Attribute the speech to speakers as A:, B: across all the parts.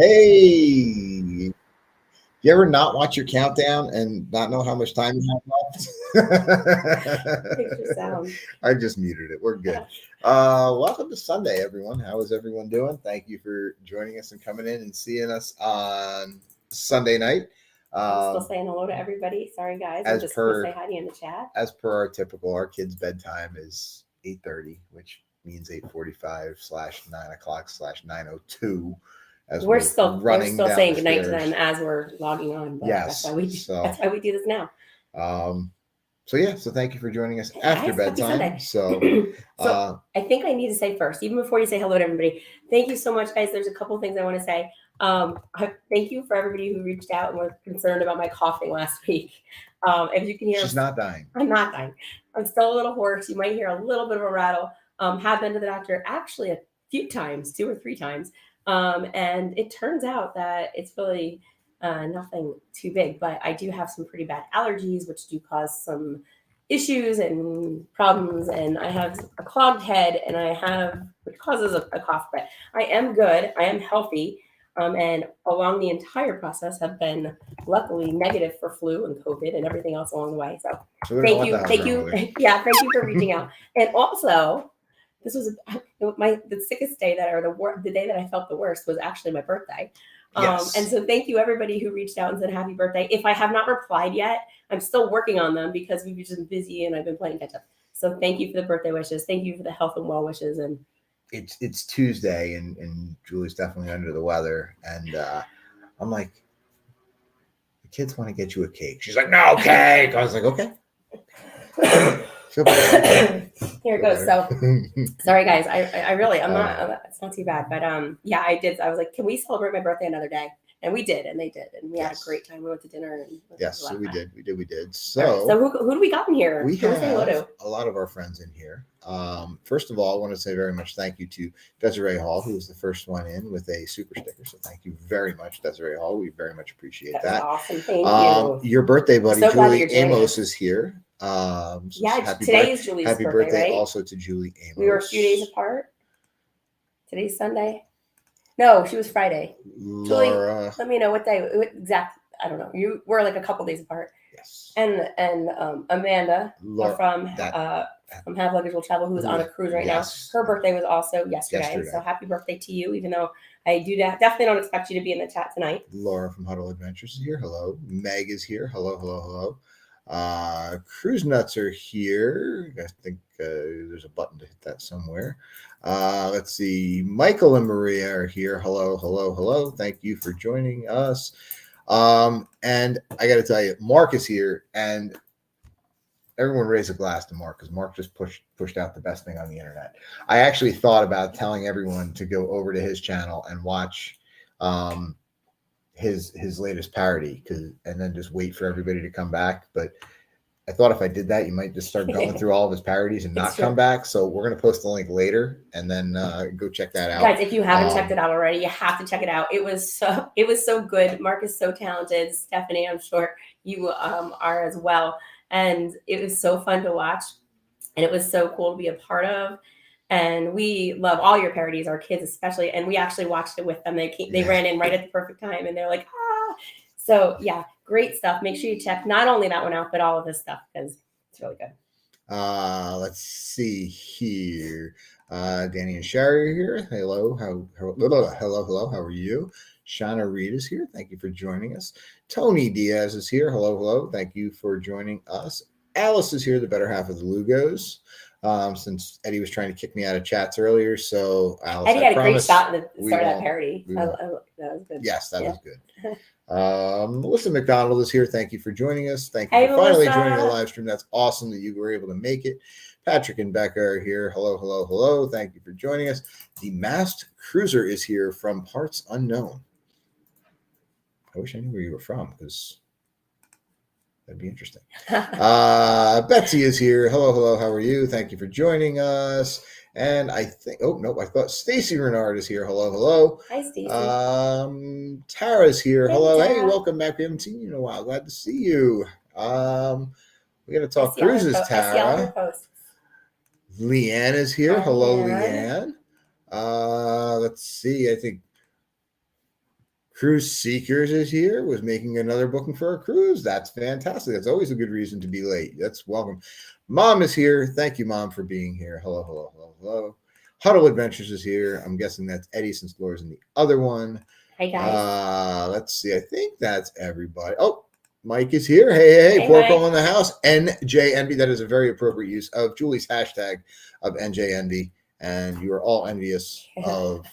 A: Hey, you ever not watch your countdown and not know how much time you have
B: Picture
A: left?
B: sound.
A: I just muted it. We're good. Welcome to Sunday, everyone. How is everyone doing? Thank you for joining us and coming in and seeing us on Sunday night.
B: I'm still
A: Um,
B: saying hello to everybody. Sorry, guys. I'm
A: as
B: just going to say
A: per
B: hi to you in the chat.
A: as per our typical, our kids' bedtime is 8:30, which means 8:45 / 9 o'clock / 9:02 as
B: We're
A: we're
B: still we're
A: running
B: still
A: down
B: saying
A: the
B: goodnight to them
A: stairs.
B: as we're logging on, but
A: Yes.
B: that's why we do this now.
A: Um, so thank you for joining us
B: Hey
A: after
B: guys, happy
A: bedtime.
B: Sunday.
A: So,
B: So
A: uh,
B: I think I need to say first, even before you say hello to everybody, thank you so much, guys. There's a couple things I want to say. Thank you for everybody who reached out and was concerned about my coughing last week. If you can hear,
A: she's not dying.
B: I'm not dying. I'm still a little hoarse. You might hear a little bit of a rattle. Have been to the doctor actually a few times, 2 or 3 times. And it turns out that it's really nothing too big, but I do have some pretty bad allergies, which do cause some issues and problems. And I have a clogged head, and which causes a cough, but I am good. I am healthy. And along the entire process have been luckily negative for flu and COVID and everything else along the way. So thank you, yeah, thank you for reaching out. And also, this was the sickest day the day that I felt the worst was actually my birthday.
A: Yes.
B: And so thank you everybody who reached out and said happy birthday. If I have not replied yet, I'm still working on them because we've just been busy and I've been playing catch up. So thank you for the birthday wishes. Thank you for the health and well wishes. And
A: it's Tuesday, and Julie's definitely under the weather, and I'm like, the kids want to get you a cake. She's like, no cake. I was like, okay. Feel better.
B: Here it goes. So sorry guys, I really I'm not it's not too bad, but yeah, I did. I was like, can we celebrate my birthday another day? And we did, and they did, and we had a great time. We went to dinner, and
A: yes, so we did. So,
B: right, so who do we got in here?
A: We have a lot of our friends in here. First of all, I want to say very much thank you to Desiree Hall, who was the first one in with a super sticker. So thank you very much, Desiree Hall. We very much appreciate that.
B: Awesome, thank you.
A: Your birthday buddy,
B: so
A: Julie Amos, is here.
B: So yeah, today is Julie's
A: happy birthday right? Also to Julie Amos.
B: We were a few days apart. Today's Sunday. No, she was Friday.
A: Laura,
B: Julie, let me know what day exact. I don't know. You were like a couple days apart.
A: Yes.
B: And Amanda from Have Luggage Will Travel, who is on a cruise right now. Her birthday was also yesterday. So happy birthday to you, even though I definitely don't expect you to be in the chat tonight.
A: Laura from Huddle Adventures is here. Hello. Meg is here. Hello. Cruise Nuts are here. I think there's a button to hit that somewhere. Let's see. Michael and Maria are here. Hello. Thank you for joining us. And I got to tell you, Mark is here, and everyone raise a glass to Mark, because Mark just pushed out the best thing on the internet. I actually thought about telling everyone to go over to his channel and watch his latest parody, and then just wait for everybody to come back. But I thought if I did that, you might just start going through all of his parodies and not come back. So we're going to post the link later, and then go check that out.
B: Guys, if you haven't checked it out already, you have to check it out. It was so good. Mark is so talented. Stephanie, I'm sure you are as well. And it was so fun to watch. And it was so cool to be a part of. And we love all your parodies, our kids especially. And we actually watched it with them. They ran in right at the perfect time, and they're like, ah. So yeah, great stuff. Make sure you check not only that one out, but all of this stuff, because it's really good.
A: Let's see here. Danny and Sherry are here. Hello. Hello. How are you? Shauna Reed is here. Thank you for joining us. Tony Diaz is here. Hello. Thank you for joining us. Alice is here, the better half of the Lugos. Since Eddie was trying to kick me out of chats earlier, so Alice,
B: Eddie had a great shot in the start of that parody. That was good.
A: Yes, that was good. Melissa McDonald is here. Thank you for joining us. Thank you for finally joining the live stream. That's awesome that you were able to make it. Patrick and Becca are here. Hello. Thank you for joining us. The Masked Cruiser is here from Parts Unknown. I wish I knew where you were from, because that'd be interesting. Betsy is here. Hello. How are you? Thank you for joining us. And I think, I thought Stacy Renard is here. Hello.
B: Hi, Stacy.
A: Tara's here. Hello. Hey, welcome back. We haven't seen you in a while. Glad to see you. We're going to talk cruises, Tara. Leanne is here. Hello, Leanne. Let's see. I think Cruise Seekers is here, was making another booking for a cruise. That's fantastic. That's always a good reason to be late. That's welcome. Mom is here. Thank you, Mom, for being here. Hello, hello, hello, hello. Huddle Adventures is here. I'm guessing that's Eddie since Laura's in the other one.
B: Hi, guys.
A: Let's see. I think that's everybody. Oh, Mike is here. Hey,
B: Hey,
A: Porco
B: Mike.
A: in the house. NJNB. That is a very appropriate use of Julie's hashtag of NJNB. And you are all envious of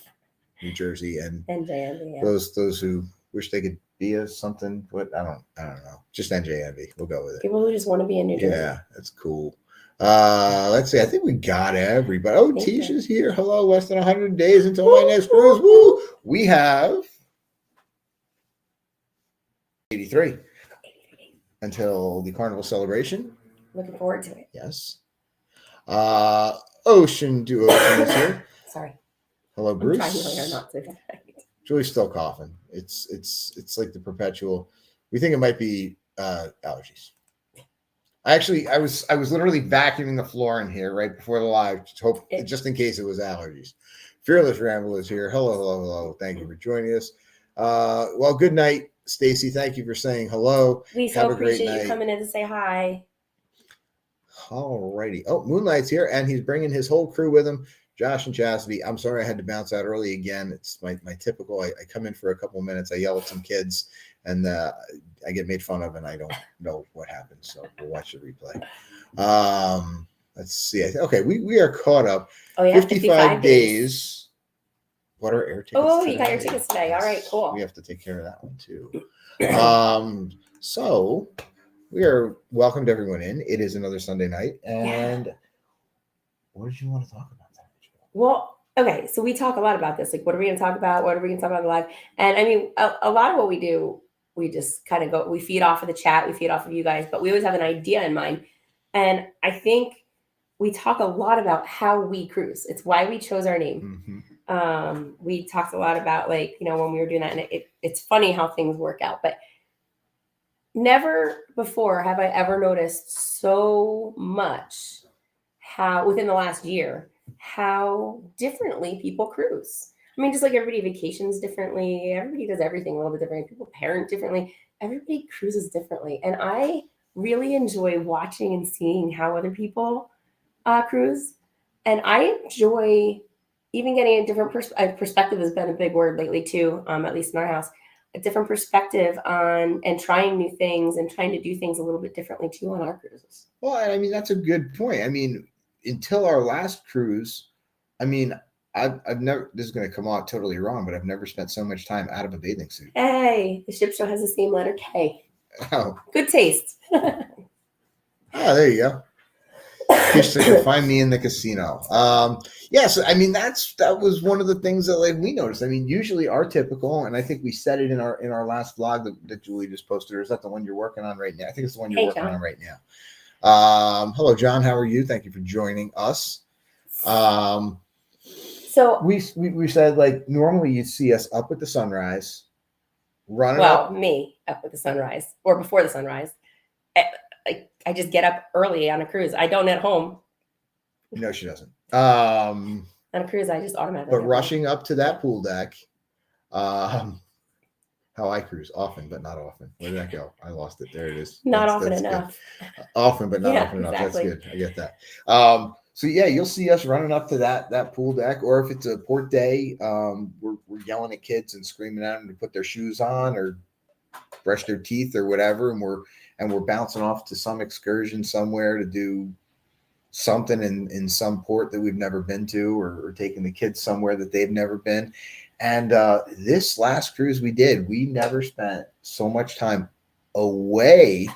A: New Jersey and
B: NJNB, yeah.
A: those who wish they could be a something. What I don't know. Just NJNB. We'll go with it.
B: People who just want to be in New Jersey.
A: Yeah, that's cool. Let's see. I think we got everybody. Oh, Tisha's here. Hello. Less than 100 days until my next cruise. Woo! We have 83 until the carnival celebration.
B: Looking forward to it.
A: Yes. Ocean Duo is here.
B: Sorry.
A: Hello, Bruce.
B: I'm trying really not to.
A: Julie's still coughing. It's like the perpetual. We think it might be allergies. I was literally vacuuming the floor in here right before the live, just in case it was allergies. Fearless Ramble is here. Hello, hello, hello. Thank you for joining us. Well, good night, Stacy. Thank you for saying hello.
B: We so appreciate you coming in to say hi.
A: All righty. Oh, Moonlight's here, and he's bringing his whole crew with him. Josh and Chastity. I'm sorry I had to bounce out early again. It's my typical. I come in for a couple of minutes. I yell at some kids, and I get made fun of, and I don't know what happened. So we'll watch the replay. Let's see. Okay, we are caught up.
B: Oh yeah,
A: 55 days. What are air tickets?
B: Oh, you got your tickets today. All right, cool.
A: We have to take care of that one too. So we are welcomed everyone in. It is another Sunday night, and what did you want to talk about?
B: Well, okay, so we talk a lot about this. Like, what are we going to talk about? What are we going to talk about in live? And I mean, a lot of what we do, we just kind of we feed off of the chat, we feed off of you guys, but we always have an idea in mind. And I think we talk a lot about how we cruise. It's why we chose our name. Mm-hmm. We talked a lot about, like, when we were doing that, and it's funny how things work out, but never before have I ever noticed so much how within the last year, how differently people cruise. I mean, just like everybody vacations differently, everybody does everything a little bit differently, people parent differently, everybody cruises differently. And I really enjoy watching and seeing how other people cruise. And I enjoy even getting a different perspective has been a big word lately too, at least in our house, a different perspective on and trying new things and trying to do things a little bit differently too on our cruises.
A: Well, I mean, that's a good point. I mean, until our last cruise, I mean, I've never, this is going to come out totally wrong, but I've never spent so much time out of a bathing suit.
B: Hey, the ship show has the same letter K.
A: Oh.
B: Good taste.
A: There you go. Fish that can find me in the casino. Yes, I mean, that was one of the things that, like, we noticed. I mean, usually our typical, and I think we said it in our last vlog that Julie just posted, or is that the one you're working on right now? I think it's the one you're working on right now. Hello, John. How are you? Thank you for joining us. So we said, like, normally you'd see us up with the sunrise, running up.
B: Me up with the sunrise or before the sunrise. I just get up early on a cruise. I don't at home.
A: No, she doesn't.
B: On a cruise, I just automatically.
A: But rushing up to that pool deck, how I cruise, often but not often. Where did that go? I lost it. There it is.
B: Not often enough.
A: Often but not often enough. Exactly. That's good. I get that. So yeah, you'll see us running up to that pool deck, or if it's a port day, we're yelling at kids and screaming at them to put their shoes on or brush their teeth or whatever, and we're bouncing off to some excursion somewhere to do something in some port that we've never been to, or taking the kids somewhere that they've never been. And this last cruise we did, we never spent so much time away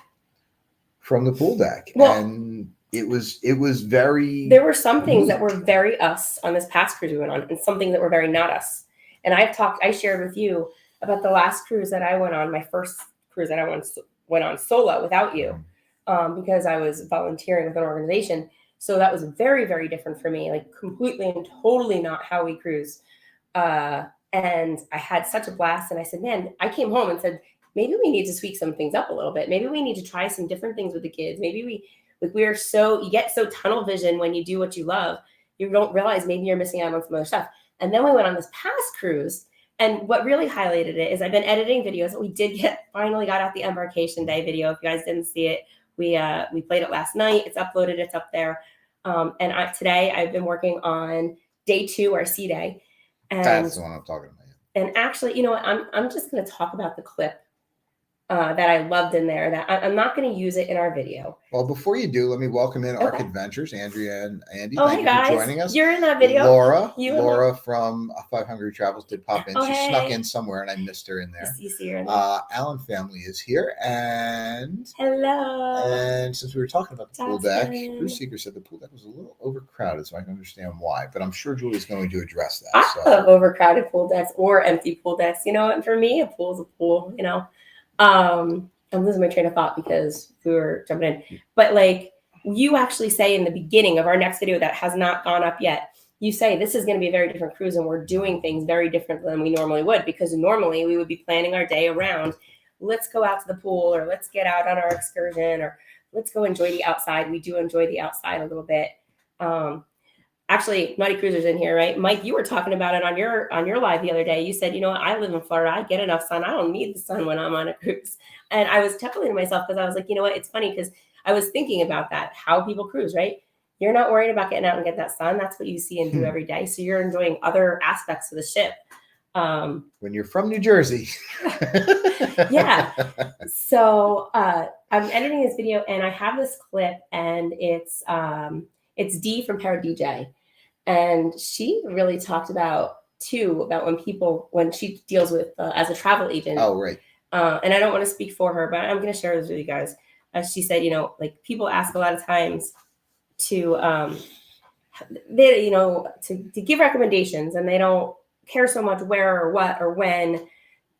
A: from the pool deck. Well, and it was very.
B: There were some things that were very us on this past cruise we went on, and some things that were very not us. And I shared with you about the last cruise that I went on, my first cruise that I went on solo without you, because I was volunteering with an organization. So that was very, very different for me, like completely and totally not how we cruise. And I had such a blast. And I said, man, I came home and said, maybe we need to tweak some things up a little bit. Maybe we need to try some different things with the kids. Maybe you get so tunnel vision when you do what you love, you don't realize maybe you're missing out on some other stuff. And then we went on this past cruise And what really highlighted it is I've been editing videos. We finally got out the embarkation day video. If you guys didn't see it, we played it last night. It's uploaded. It's up there. Today I've been working on day 2, our C day. And
A: that's the one I'm talking about.
B: And actually, you know what? I'm just going to talk about the clip that I loved in there. That I'm not going to use it in our video.
A: Well, before you do, let me welcome in Arc Adventures, Andrea and Andy.
B: Oh,
A: Thank you
B: guys.
A: for joining us.
B: You're in that video.
A: Laura from Five Hungry Travels did pop in. She snuck in somewhere, and I missed her in there.
B: You see her in there.
A: Alan family is here, and
B: hello.
A: And since we were talking about the pool deck, Bruce Seeker said the pool deck was a little overcrowded, so I can understand why. But I'm sure Julie's going to address that.
B: I love overcrowded pool decks or empty pool decks. You know, and for me, a pool is a pool. You know. I'm losing my train of thought because we were jumping in. But like you actually say in the beginning of our next video that has not gone up yet, you say this is going to be a very different cruise and we're doing things very different than we normally would, because normally we would be planning our day around, let's go out to the pool or let's get out on our excursion or let's go enjoy the outside. We do enjoy the outside a little bit. Actually, Naughty Cruisers in here, right? Mike, you were talking about it on your live the other day. You said, you know what, I live in Florida. I get enough sun. I don't need the sun when I'm on a cruise. And I was chuckling to myself because I was like, you know what? It's funny because I was thinking about that, how people cruise, right? You're not worried about getting out and get that sun. That's what you see and do every day. So you're enjoying other aspects of the ship.
A: When you're from New Jersey.
B: Yeah. So I'm editing this video and I have this clip and it's Dee from Para DJ. And she really talked about when she deals with as a travel agent.
A: Oh, right.
B: And I don't want to speak for her, but I'm going to share this with you guys. She said, you know, like people ask a lot of times to give recommendations and they don't care so much where or what or when,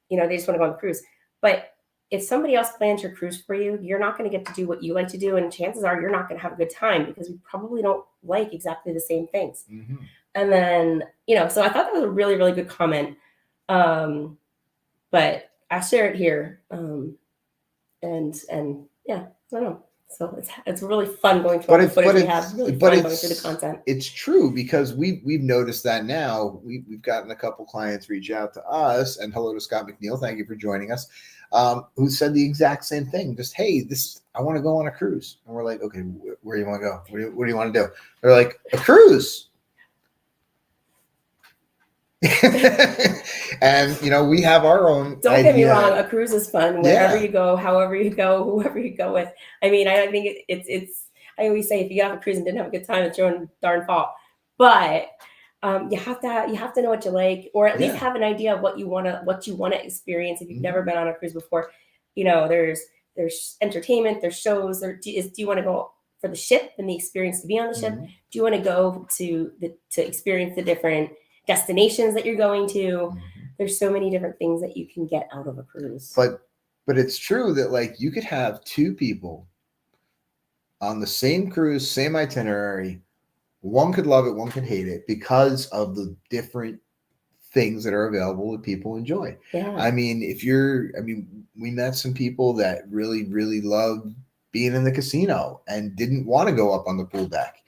B: you know, they just want to go on the cruise. But if somebody else plans your cruise for you, you're not going to get to do what you like to do. And chances are you're not going to have a good time because we probably don't like exactly the same things. Mm-hmm. And then, you know, so I thought that was a really, really good comment. But I share it here. And yeah, I don't know. So it's really fun going through the footage we have. It's really fun going through the content.
A: It's true because we've noticed that now. We've gotten a couple clients reach out to us, and hello to Scott McNeil. Thank you for joining us. Who said the exact same thing? Just, hey, I want to go on a cruise. And we're like, okay, where do you want to go? What do you want to do? They're like, a cruise. And you know, we have our own.
B: Don't get me wrong, a cruise is fun wherever you go, however you go, whoever you go with. I mean, I think it's. I always say if you have a cruise and didn't have a good time, it's your own darn fault. But you have to know what you like, or at least have an idea of what you want to experience. If you've never been on a cruise before, you know, there's entertainment, there's shows. Do you want to go for the ship and the experience to be on the ship? Do you want to go to experience the different destinations that you're going to? There's so many different things that you can get out of a cruise.
A: But it's true that like you could have two people on the same cruise, same itinerary. One could love it, one could hate it because of the different things that are available that people enjoy. Yeah. I mean, we met some people that really, really loved being in the casino and didn't want to go up on the pool deck.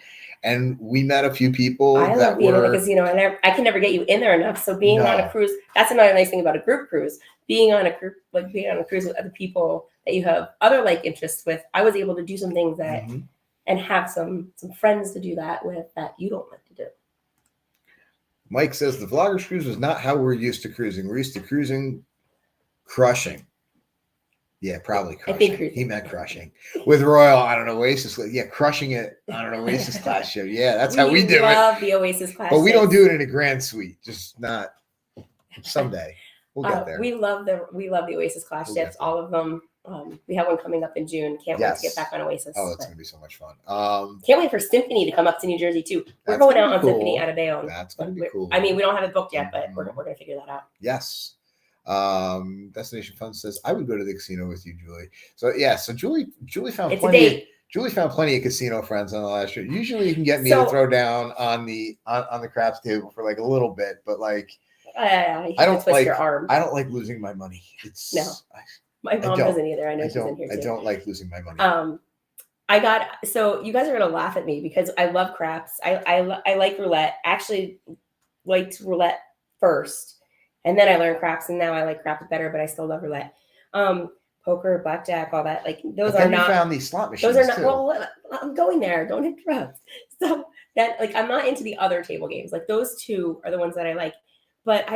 A: And we met a few people
B: I love being in the casino, and I can never get you in there enough. So being on a cruise, that's another nice thing about a group cruise. Being on a cruise with other people that you have other like interests with, I was able to do some things that and have some friends to do that with that you don't like to do.
A: Mike says the Vloggers Cruise was not how we're used to cruising. We're used to crushing. Yeah, probably crushing. I think he meant crushing. With Royal on an Oasis. Yeah, crushing it on an Oasis class ship. Yeah, that's how we do it. We
B: love the Oasis class
A: But we don't do it in a Grand Suite. Just not someday. We'll get there.
B: We love the Oasis class ships, all of them. We have one coming up in June. Can't wait to get back on Oasis.
A: Oh, that's going to be so much fun.
B: Can't wait for Symphony to come up to New Jersey, too. We're going out on Symphony out of Bayonne.
A: That's going to be cool.
B: I mean, we don't have it booked yet, but we're going to figure that out.
A: Yes. Destination Fun says, I would go to the casino with you, Julie. So, yeah. So, Julie found Julie found plenty of casino friends on the last trip. Usually you can get me to throw down on the craps table for like a little bit, but like, I don't twist your arm. I don't like losing my money.
B: My mom doesn't either. I know she's in here too.
A: I don't like losing my money.
B: So you guys are gonna laugh at me because I love craps. I like roulette. Actually, liked roulette first, And then I learned craps, and now I like craps better, but I still love roulette. Poker, blackjack, all that. Like those
A: But
B: are
A: then you
B: not.
A: found these slot machines
B: Those are not.
A: too.
B: Well, I'm going there. Don't interrupt. So that like I'm not into the other table games. Like those two are the ones that I like. But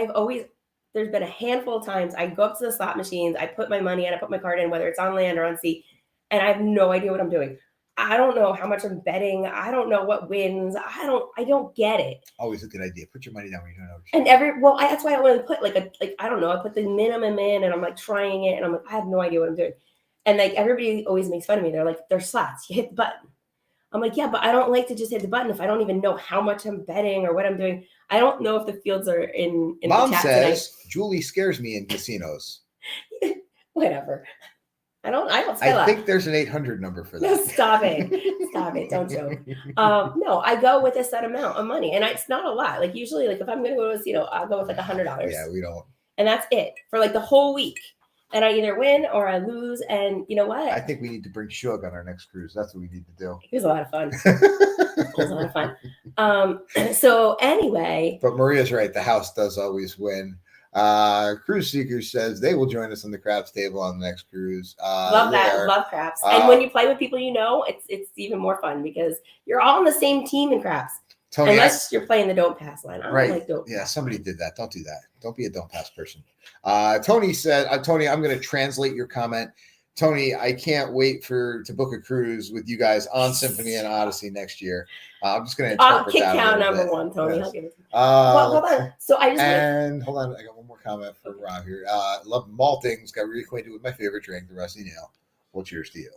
B: there's been a handful of times I go up to the slot machines, I put my money in, I put my card in, whether it's on land or on sea, and I have no idea what I'm doing. I don't know how much I'm betting. I don't know what wins. I don't get it.
A: Always a good idea. Put your money down when you don't know.
B: And that's why I only put I don't know. I put the minimum in, and I'm like trying it, and I'm like I have no idea what I'm doing. And like everybody always makes fun of me. They're like, "They're slots. You hit the button." I'm like, "Yeah, but I don't like to just hit the button if I don't even know how much I'm betting or what I'm doing. I don't know if the fields are in
A: Mom
B: the chat
A: says
B: tonight."
A: Julie scares me in casinos.
B: Whatever. I don't
A: I think there's an 800 number for that.
B: No, stop it. Stop it. Don't joke. No, I go with a set amount of money, and it's not a lot. Like usually, like if I'm going to go to a casino, I'll go with like $100.
A: Yeah, we don't.
B: And that's it for like the whole week. And I either win or I lose. And you know what?
A: I think we need to bring Shug on our next cruise. That's what we need to do.
B: It was a lot of fun. It was a lot of fun. So anyway.
A: But Maria's right. The house does always win. Cruise Seeker says they will join us on the craps table on the next cruise.
B: Love that. Love craps. And when you play with people you know, it's even more fun because you're all on the same team in craps. Tony, unless you're playing the don't pass line. I don't
A: right.
B: like don't
A: yeah,
B: pass.
A: Somebody did that. Don't do that. Don't be a don't pass person. Tony said, Tony, I'm going to translate your comment. Tony, I can't wait to book a cruise with you guys on Symphony and Odyssey next year. I'm just going to interpret
B: kick
A: that.
B: Count number one, Tony.
A: Yes.
B: I'll give it to you. Well, hold on. So I just
A: hold on. I got one more comment from Rob here. Love maltings. Got reacquainted with my favorite drink, the Rusty Nail. Well, cheers to you.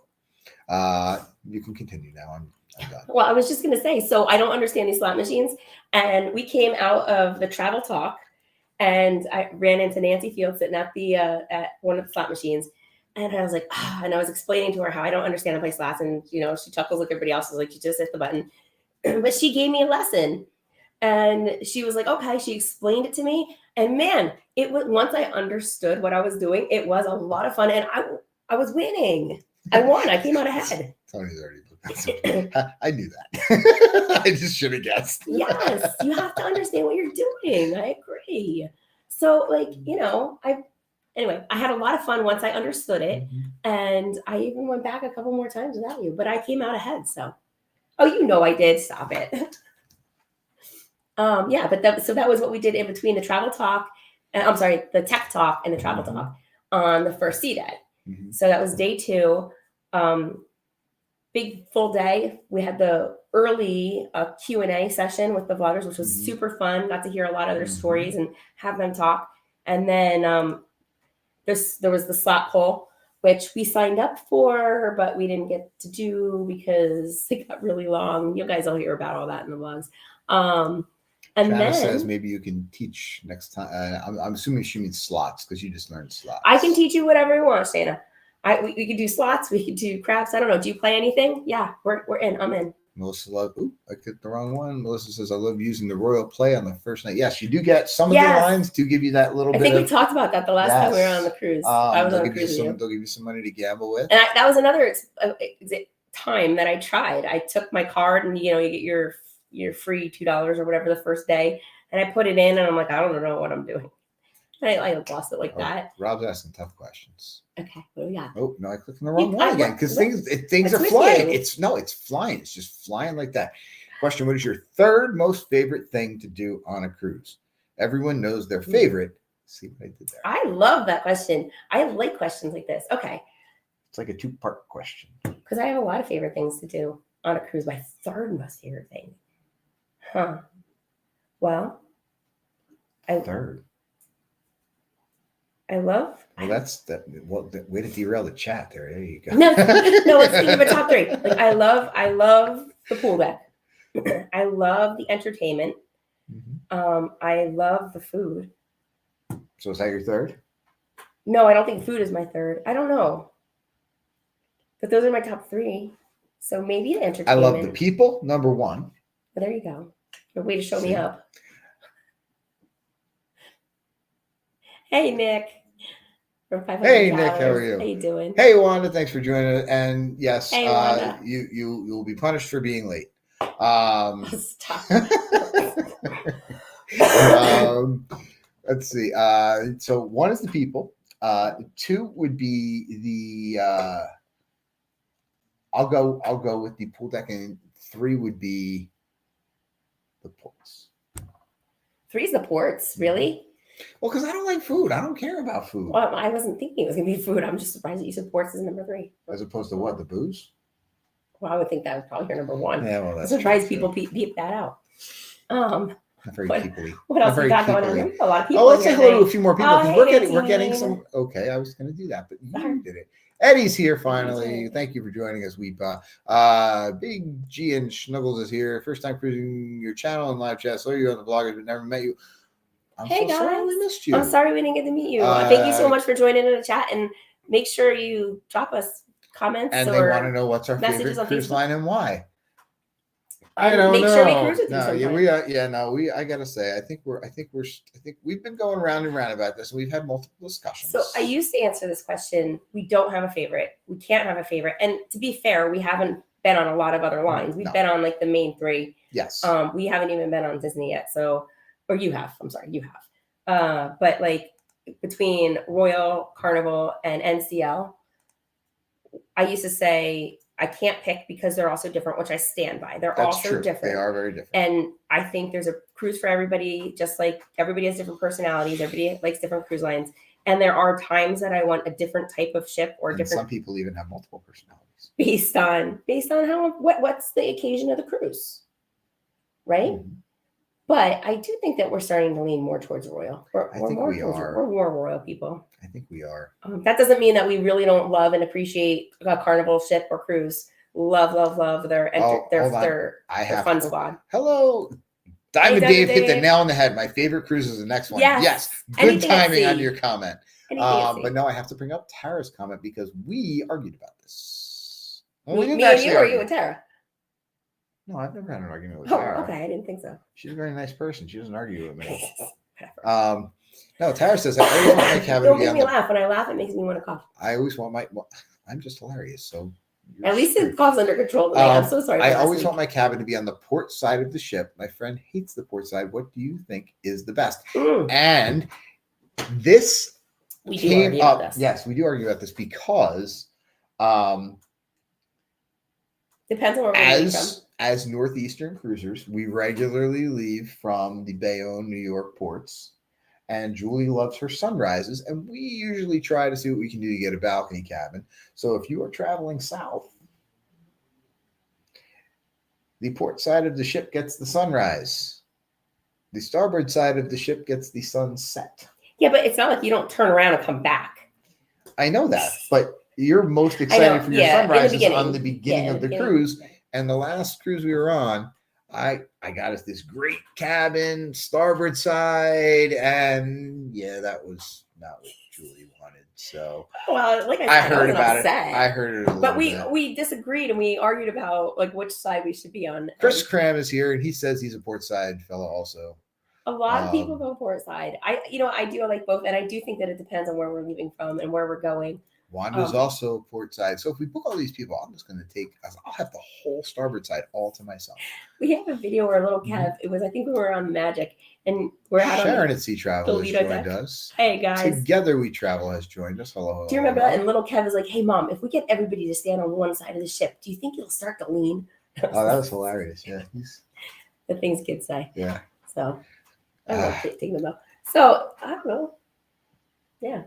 A: You can continue now. I'm done.
B: Well, I was just going to say, so I don't understand these slot machines. And we came out of the travel talk and I ran into Nancy Field sitting at one of the slot machines. And I was like, and I was explaining to her how I don't understand how to play slots. And, she chuckles like everybody else. Is like, you just hit the button. But she gave me a lesson. And she was like, okay. She explained it to me. And man, it was, once I understood what I was doing, it was a lot of fun. And I was winning. I won. I came out ahead.
A: Tony's already I knew that. I just should have guessed.
B: Yes, you have to understand what you're doing. I agree. So, I had a lot of fun once I understood it, and I even went back a couple more times without you. But I came out ahead. So, I did. Stop it. But that was what we did in between the travel talk. The tech talk and the travel talk on the first sea day. So that was day 2. Big full day. We had the early Q&A session with the vloggers, which was super fun. Got to hear a lot of their stories and have them talk. And then there was the slot poll, which we signed up for, but we didn't get to do because it got really long. You guys will hear about all that in the vlogs. And
A: Shanna
B: then
A: says maybe you can teach next time. I'm assuming she means slots because you just learned slots.
B: I can teach you whatever you want, Shana. We could do slots. We could do craps. I don't know. Do you play anything? Yeah, we're in. I'm in.
A: Melissa I clicked the wrong one. Melissa says, I love using the royal play on the first night. Yes, you do get some of the lines to give you that little bit.
B: I think we talked about that the last time we were on the cruise. I was on the cruise.
A: They'll give you some money to gamble with.
B: And that was another time that I tried. I took my card and, you get your free $2 or whatever the first day. And I put it in and I'm like, I don't know what I'm doing. And I lost it like that.
A: Rob's asking tough questions.
B: Okay, what do we got?
A: Oh no, I clicked on the wrong one again because things are flying. It's flying. It's just flying like that. Question: what is your third most favorite thing to do on a cruise? Everyone knows their favorite. See what I did there?
B: I love that question. I like questions like this. Okay,
A: it's like a 2-part question.
B: Because I have a lot of favorite things to do on a cruise. My third most favorite thing, Well,
A: third.
B: I love.
A: Well, that's that. Well, the way to derail the chat there. There you go.
B: No, it's thinking of a top 3. Like I love the pool deck. I love the entertainment. I love the food.
A: So is that your third?
B: No, I don't think food is my third. I don't know. But those are my top 3. So maybe the entertainment.
A: I love the people, number 1.
B: Well, there you go. A way to show me up. Hey, Nick.
A: Hey, Nick, how are you?
B: How you doing?
A: Hey, Wanda, thanks for joining us. And yes,
B: hey, Wanda.
A: You will be punished for being late.
B: Stop.
A: Let's see. So one is the people. Two would be the. I'll go with the pool deck, and three would be the ports.
B: Three's the ports, really?
A: Well, because I don't like food. I don't care about food.
B: Well, I wasn't thinking it was gonna be food. I'm just surprised that you said ports is number 3.
A: As opposed to what? The booze?
B: Well, I would think that was probably your number 1.
A: Yeah, well,
B: I'm
A: that's
B: surprised
A: true,
B: people peep that out.
A: Not very
B: What-
A: peoply.
B: What else
A: Not
B: we
A: very
B: got going on?
A: peoply.
B: We've got a lot of people.
A: Oh, let's
B: in
A: say
B: here
A: hello to a
B: today.
A: few more people.
B: Oh,
A: 'Cause
B: hey,
A: we're getting
B: Nadine.
A: some. Okay, I was going to do that, but
B: Sorry.
A: you did it. Eddie's here finally.
B: Eddie's here.
A: Thank you for joining us, Weepa. Big G and Snuggles is here. First time cruising your channel and live chat. Saw you on the vloggers, but never met you. I'm
B: Hey,
A: so sorry
B: guys.
A: we missed you.
B: I'm sorry we didn't get to meet you. Thank you so much for joining in the chat, and make sure you drop us comments
A: And
B: or
A: they want to know what's our
B: messages
A: favorite
B: on
A: cruise
B: Facebook.
A: line and why.
B: And
A: I don't
B: make
A: know.
B: sure we cruise with you
A: no, yeah,
B: sometime.
A: we are. Yeah, no, we. I gotta say, I think we've been going round and round about this, and we've had multiple discussions.
B: So I used to answer this question. We don't have a favorite. We can't have a favorite. And to be fair, we haven't been on a lot of other lines. We've
A: No.
B: been on like the main 3.
A: Yes.
B: We haven't even been on Disney yet. So, or you have. I'm sorry, you have. But like between Royal, Carnival, and NCL, I used to say I can't pick because they're also different, which I stand by. They're
A: That's
B: also
A: true.
B: different.
A: They are very different.
B: And I think there's a cruise for everybody, just like everybody has different personalities. Everybody likes different cruise lines. And there are times that I want a different type of ship or
A: And
B: different
A: some people even have multiple personalities.
B: based on how what's the occasion of the cruise. Right?
A: Mhm.
B: But I do think that we're starting to lean more towards Royal.
A: I think we are.
B: We're more Royal people.
A: I think we are.
B: That doesn't mean that we really don't love and appreciate a Carnival ship or cruise. Love their fun squad.
A: Hello. Diamond
B: Hey,
A: Dave hit the
B: Dave.
A: nail on the head. My favorite cruise is the next one.
B: Yes.
A: Good
B: Anything at
A: timing on
B: sea.
A: your comment.
B: Anything at sea.
A: But no, I have to bring up Tara's comment because we argued about this. Well,
B: me
A: didn't
B: and
A: actually
B: you or
A: argue.
B: you and Tara?
A: No, I've never had an argument with
B: Oh,
A: Tara.
B: okay. I didn't think so.
A: She's a very nice person. She doesn't argue with me.
B: Whatever.
A: No, Tara says I always want my cabin
B: Don't
A: to be
B: make
A: on
B: me
A: the.
B: laugh. When I laugh, it makes me want to cough.
A: I always want my. Well, I'm just hilarious. So you're
B: At least
A: screwed.
B: it coughs under control today. I'm so sorry.
A: I
B: for
A: always
B: last
A: want my cabin to be on the port side of the ship. My friend hates the port side. What do you think is the best?
B: week.
A: And this
B: We do
A: came
B: argue
A: up.
B: about this.
A: Yes, we do argue about this because
B: Depends on where we're leaving from.
A: as Northeastern cruisers, we regularly leave from the Bayonne, New York ports. And Julie loves her sunrises, and we usually try to see what we can do to get a balcony cabin. So if you are traveling south, the port side of the ship gets the sunrise. The starboard side of the ship gets the sunset.
B: Yeah, but it's not like you don't turn around and come back.
A: I know that, but you're most
B: I
A: excited
B: know,
A: for your
B: yeah, in the
A: sunrises
B: beginning.
A: on the beginning
B: Yeah,
A: of the
B: beginning.
A: cruise. And the last cruise we were on, I got us this great cabin, starboard side, and yeah, that was not what Julie wanted. So
B: Well, like I
A: I
B: said,
A: heard
B: wasn't
A: about
B: upset.
A: it. I heard it a little
B: But
A: bit.
B: we disagreed and we argued about like which side we should be on.
A: Chris
B: And
A: Cram is here, and he says he's a port side fellow also.
B: a lot of people
A: Um,
B: go port side. I do like both, and I do think that it depends on where we're leaving from and where we're going.
A: Wanda's also port side. So if we book all these people, I'm just going to take. I'll have the whole starboard side all to myself.
B: We have a video where little Kev. It was I think we were on Magic, and we're out on.
A: Sharon at Sea Travel has
B: Lido
A: joined
B: deck.
A: us.
B: Hey guys,
A: Together We Travel has joined us. Hello.
B: do you remember that? And little Kev is like, "Hey mom, if we get everybody to stand on one side of the ship, do you think you'll start to lean?"
A: Oh, that was hilarious. Yeah,
B: the things kids say.
A: yeah.
B: So I love taking them out. So I don't know. Yeah,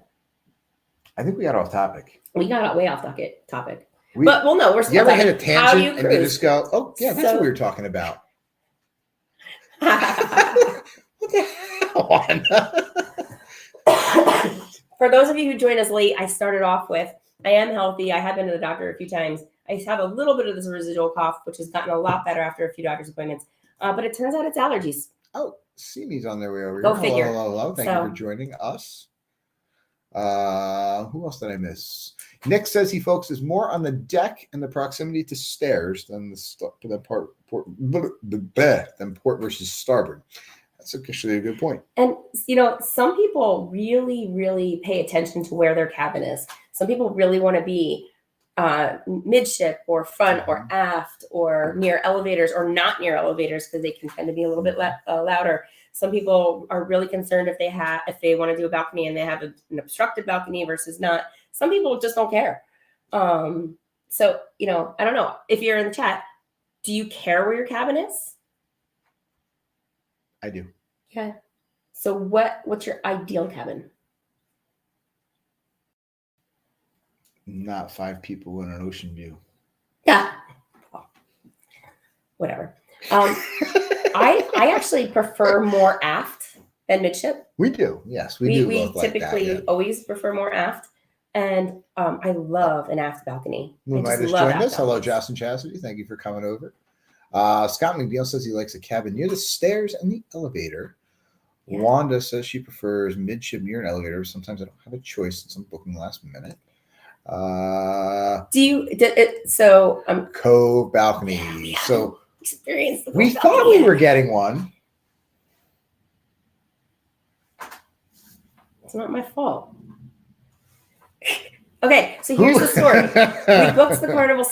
A: I think we got off topic.
B: we got way off topic.
A: We,
B: But no, we're
A: you
B: still
A: ever hit
B: talking.
A: a
B: How do
A: tangent
B: you
A: and you
B: cruise?
A: just go, "Oh, yeah, that's
B: So-
A: what we were talking about." What the hell?
B: For those of you who joined us late, I started off with I am healthy. I have been to the doctor a few times. I have a little bit of this residual cough, which has gotten a lot better after a few doctor's appointments. But it turns out it's allergies.
A: Oh, Simi's on their way over
B: Go
A: here.
B: figure.
A: Hello. Thank
B: So-
A: you for joining us. Who else did I miss? Nick says he focuses more on the deck and the proximity to stairs than than port versus starboard. That's actually a good point.
B: And some people really, really pay attention to where their cabin is. Some people really want to be midship or front or aft or near elevators or not near elevators because they can tend to be a little bit louder. Some people are really concerned if they want to do a balcony and they have an obstructed balcony versus not. Some people just don't care. So, I don't know. If you're in the chat, do you care where your cabin is?
A: I do.
B: Okay. So what's your ideal cabin?
A: Not 5 people in an ocean view.
B: Yeah. Whatever. I actually prefer more aft than midship.
A: We do. Yes, we do.
B: We
A: both like
B: typically
A: that, yeah.
B: always prefer more aft. And I love an aft balcony.
A: Moonlight has joined us. Hello, Jocelyn Chastity. Thank you for coming over. Scott McNeil says he likes a cabin near the stairs and the elevator. Yeah. Wanda says she prefers midship near an elevator. Sometimes I don't have a choice since I'm booking last minute. Cove balcony.
B: Yeah,
A: so
B: we
A: thought we were getting one.
B: It's not my fault. Okay, so here's the story. We booked the carnival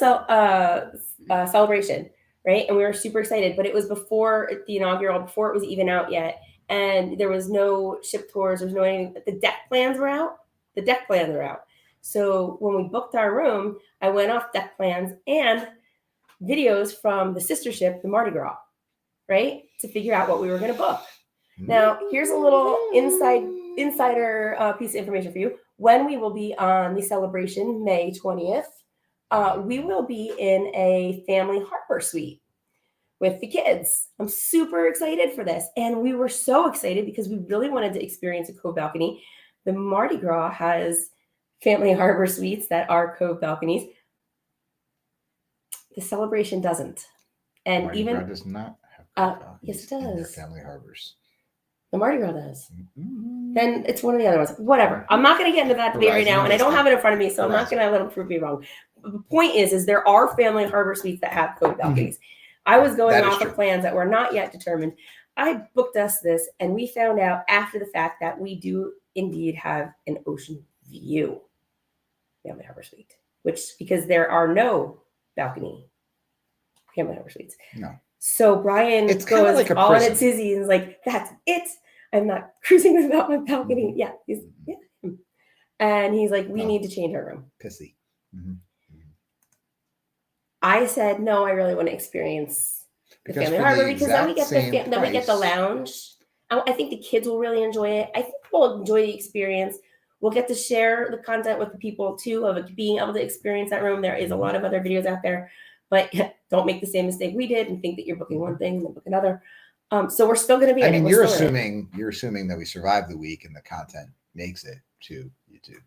B: celebration, right? And we were super excited, but it was before the inaugural, before it was even out yet. And there was no ship tours. There's no anything. The deck plans were out. So when we booked our room, I went off deck plans and videos from the sister ship, the Mardi Gras, right? To figure out what we were going to book. Now, here's a little insider piece of information for you. When we will be on the celebration, May 20th, we will be in a family harbor suite with the kids. I'm super excited for this. And we were so excited because we really wanted to experience a cove balcony. The Mardi Gras has family harbor suites that are cove balconies. The celebration doesn't. And
A: Mardi Gras does not have cove balconies.
B: Yes, it does.
A: In their family harbors.
B: The Mardi Gras does. Mm-hmm. Then it's one of the other ones. Whatever. I'm not going to get into that debate right now, and I don't have it in front of me, so I'm not going to let them prove me wrong. But the point is there are family harbor suites that have cove balconies. I was going off of plans that were not yet determined. I booked us this, and we found out after the fact that we do indeed have an ocean view family harbor suite, because there are no balcony family harbor suites.
A: No.
B: So Brian goes like all in a tizzy and is like, that's it. I'm not cruising without my balcony. Mm-hmm. Yeah. And he's like, we need to change our room.
A: Pissy. Mm-hmm.
B: I said, no, I really want to experience the family harbor because then we get the lounge. I think the kids will really enjoy it. I think we'll enjoy the experience. We'll get to share the content with the people too of being able to experience that room. There is a lot of other videos out there, but don't make the same mistake we did and think that you're booking one thing and then book another. So we're still going to be.
A: I mean, you're assuming that we survive the week and the content makes it to YouTube.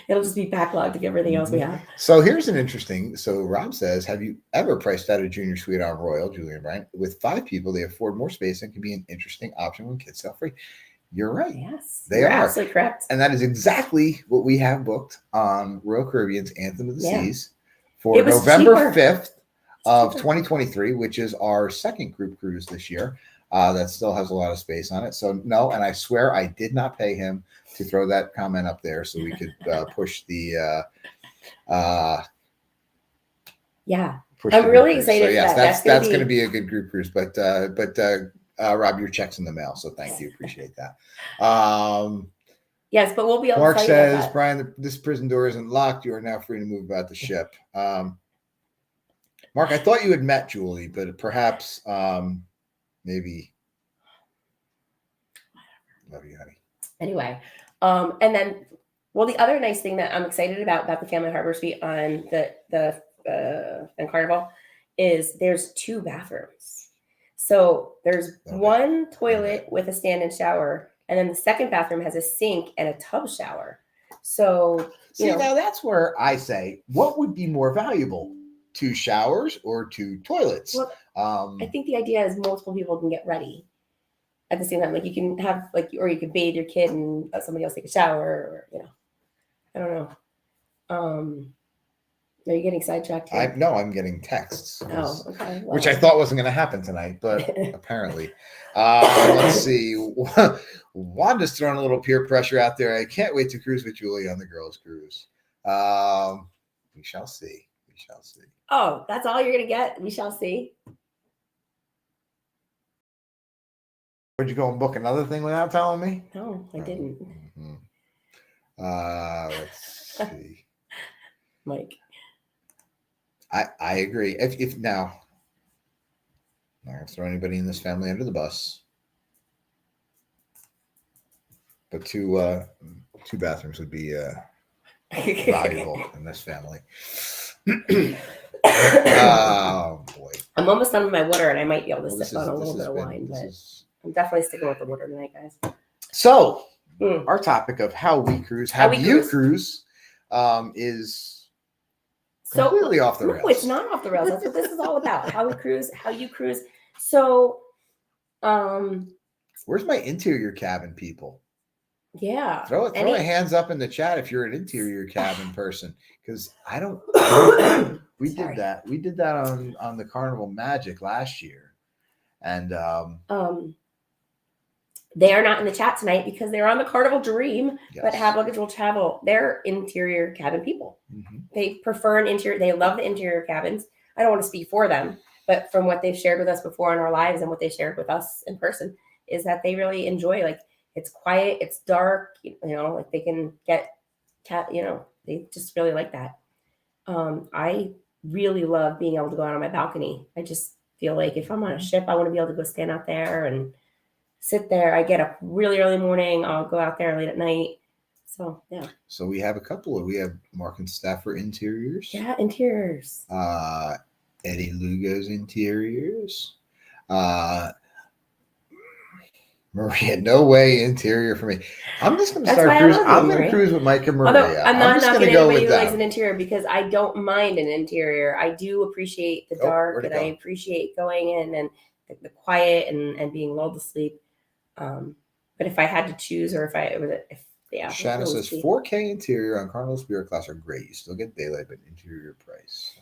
B: It'll just be backlogged to everything else we have.
A: So here's an interesting. So Rob says, have you ever priced out a junior suite on Royal, Julie and Brian? With 5 people, they afford more space and can be an interesting option when kids sell free. You're right.
B: Yes,
A: you're
B: absolutely correct.
A: And that is exactly what we have booked on Royal Caribbean's Anthem of the Seas for November 5th of 2023, which is our second group cruise this year. That still has a lot of space on it. So no, and I swear I did not pay him to throw that comment up there so we could push the
B: I'm really excited. So
A: yes, that's going to be a good group cruise. But Rob, your check's in the mail, so thank you, appreciate that.
B: Yes, but we'll be able
A: Mark
B: to
A: says, Brian, this prison door isn't locked. You are now free to move about the ship. Mark, I thought you had met Julie, but perhaps maybe. Love you, honey.
B: Anyway, and then, the other nice thing that I'm excited about the family harbor suite on the Carnival is there's 2 bathrooms. So there's one toilet with a stand-in shower, and then the second bathroom has a sink and a tub shower. So
A: now that's where I say, what would be more valuable, 2 showers or 2 toilets?
B: Well, I think the idea is multiple people can get ready at the same time. Like you can have or you could bathe your kid and somebody else take a shower, or I don't know. Are you getting sidetracked here?
A: No, I'm getting texts.
B: Oh, okay.
A: Which I thought wasn't going to happen tonight, but apparently. Let's see. Wanda's throwing a little peer pressure out there. I can't wait to cruise with Julie on the girls' cruise. We shall see. We shall see.
B: Oh, that's all you're going to get? We shall see.
A: Would you go and book another thing without telling me?
B: No, I didn't.
A: Mm-hmm. Let's see.
B: Mike.
A: I agree. If now, I'm not gonna throw anybody in this family under the bus, but two bathrooms would be valuable in this family. Oh boy!
B: I'm almost done with my water, and I might be able to
A: Well,
B: sip on a little bit of wine, but
A: is...
B: I'm definitely sticking with the water tonight, guys.
A: So, our topic of how we cruise, how you cruise, is completely off the rails.
B: No, it's not off the rails. That's what this is all about. How we cruise, how you cruise. So,
A: where's my interior cabin people?
B: Yeah.
A: Throw my hands up in the chat if you're an interior cabin person, because I don't. We did that. We did that on the Carnival Magic last year, and
B: they are not in the chat tonight because they're on the Carnival Dream,
A: yes.
B: but Have Luggage Will Travel. They're interior cabin people. Mm-hmm. They prefer an interior. They love the interior cabins. I don't want to speak for them, but from what they've shared with us before in our lives and what they shared with us in person is that they really enjoy, like, it's quiet, it's dark, like they can get they just really like that. I really love being able to go out on my balcony. I just feel like if I'm on a ship, I want to be able to go stand out there and sit there. I get up really early morning. I'll go out there late at night. So, yeah.
A: So we have we have Mark and Stafford interiors.
B: Yeah, interiors.
A: Eddie Lugo's interiors. Maria, no way interior for me. I'm just going to start cruising. I'm going to cruise with Mike and Maria.
B: Although I'm not knocking anybody who likes an interior because I don't mind an interior. I do appreciate the dark and I appreciate going in and the quiet and being lulled to sleep. But if I had to choose, or
A: Shanna says 4K interior on Carnival Spirit Class are great. You still get daylight, but interior price.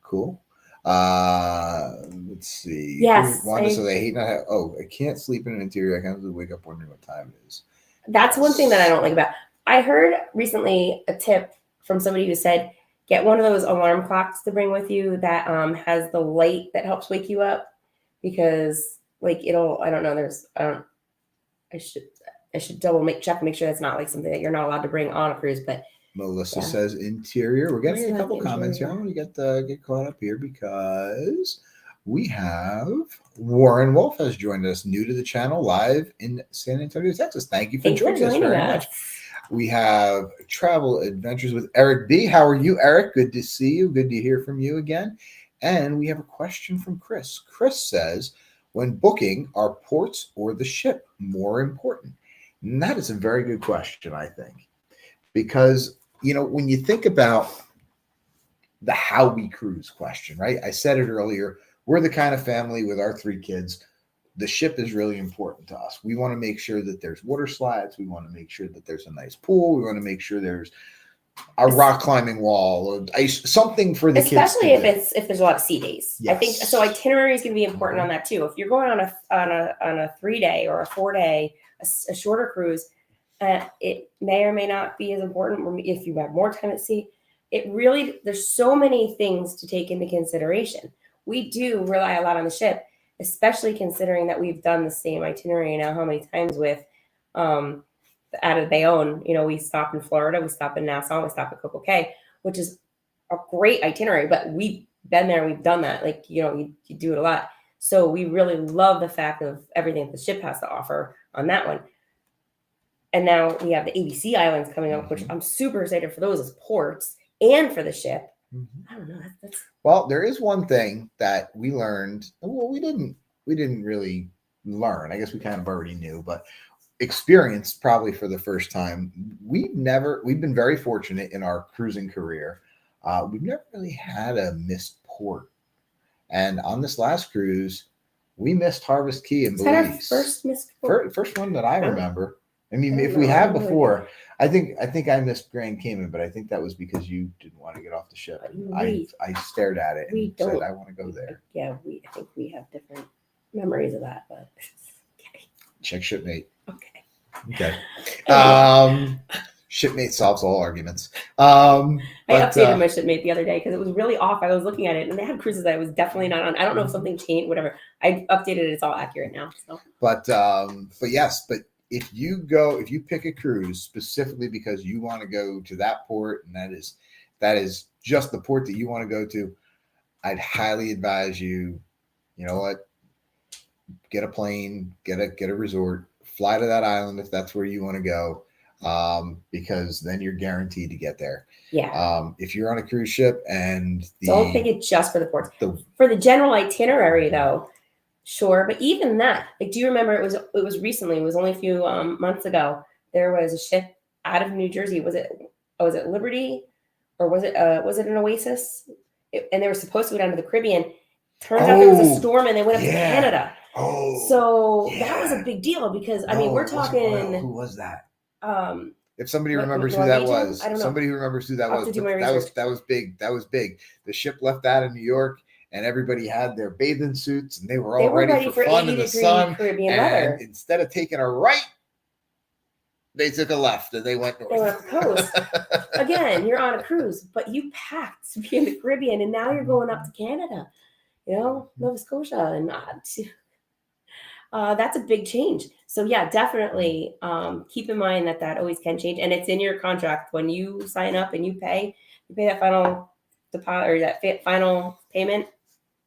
A: Cool. Let's see.
B: Yes.
A: Wanda says I hate not have. Oh, I can't sleep in an interior. I can't wake up wondering what time it is.
B: That's one thing that I don't like about. I heard recently a tip from somebody who said get one of those alarm clocks to bring with you that has the light that helps wake you up because it'll. I don't know. I should double check, make sure that's not like something that you're not allowed to bring on a cruise. But
A: Melissa says interior. We're getting a couple comments here. I'm going to get caught up here because we have Warren Wolf has joined us, new to the channel, live in San Antonio, Texas. Thank you for joining us very much. We have Travel Adventures with Eric B. How are you, Eric? Good to see you. Good to hear from you again. And we have a question from Chris. Chris says, when booking, are ports or the ship more important? And that is a very good question, I think, because, when you think about the how we cruise question, right? I said it earlier. We're the kind of family with our 3 kids. The ship is really important to us. We want to make sure that there's water slides. We want to make sure that there's a nice pool. We want to make sure there's a rock climbing wall or ice, something for the kids.
B: Especially if there's a lot of sea days. Yes. I think so. Itinerary is going to be important on that too. If you're going on a 3-day or a 4-day, a shorter cruise, it may or may not be as important if you have more time at sea. There's so many things to take into consideration. We do rely a lot on the ship, especially considering that we've done the same itinerary now how many times with out of Bayonne. We stop in Florida, we stop in Nassau, we stop at Coco Cay, which is a great itinerary, but we've been there, we've done that. You do it a lot. So we really love the fact of everything that the ship has to offer on that one. And now we have the ABC Islands coming up, which I'm super excited for those as ports and for the ship. I don't know.
A: Well, there is one thing that we learned. Well, we didn't really learn. I guess we kind of already knew, but experienced probably for the first time. We've been very fortunate in our cruising career. We've never really had a missed port. And on this last cruise, we missed Harvest Key in Belize.
B: Is that our first missed port?
A: First one that I remember. I mean, if we have before, I think I missed Grand Cayman, but I think that was because you didn't want to get off the ship. I stared at it and said, I want to go there.
B: Yeah, I think we have different memories of that, but okay.
A: Check shipmate.
B: Okay.
A: Okay. Shipmate solves all arguments.
B: I updated my shipmate the other day because it was really off. I was looking at it and they had cruises that I was definitely not on. I don't know if something changed, whatever. I updated it. It's all accurate now. So.
A: But yes, but if you pick a cruise specifically because you want to go to that port and that is just the port that you want to go to, I'd highly advise you, you know what, get a plane, get a resort, fly to that island if that's where you want to go, because then you're guaranteed to get there.
B: Yeah.
A: If you're on a cruise ship and
B: don't think it just for the ports. For the general itinerary, though, sure. But even that, like, do you remember? It was recently. It was only a few months ago. There was a ship out of New Jersey. Was it Liberty, or was it an Oasis? And they were supposed to go down to the Caribbean. Turns out there was a storm, and they went up to Canada.
A: Oh,
B: so that was a big deal because I mean, we're talking.
A: Who was that? If somebody
B: What,
A: remembers who
B: Norwegian?
A: that was,
B: I don't know.
A: somebody who remembers who that
B: I'll have
A: was,
B: to do my
A: that was
B: research.
A: that was big. That was big. The ship left out of New York, and everybody had their bathing suits, and they were all ready for fun in the sun.
B: Caribbean
A: and
B: weather.
A: Instead of taking a right, they took a left, and they went north.
B: They went up the coast. Again, you're on a cruise, but you packed to be in the Caribbean, and now you're going up to Canada, you know, Nova Scotia, and that's a big change. So yeah, definitely keep in mind that always can change, and it's in your contract when you sign up and you pay that final deposit or that final payment.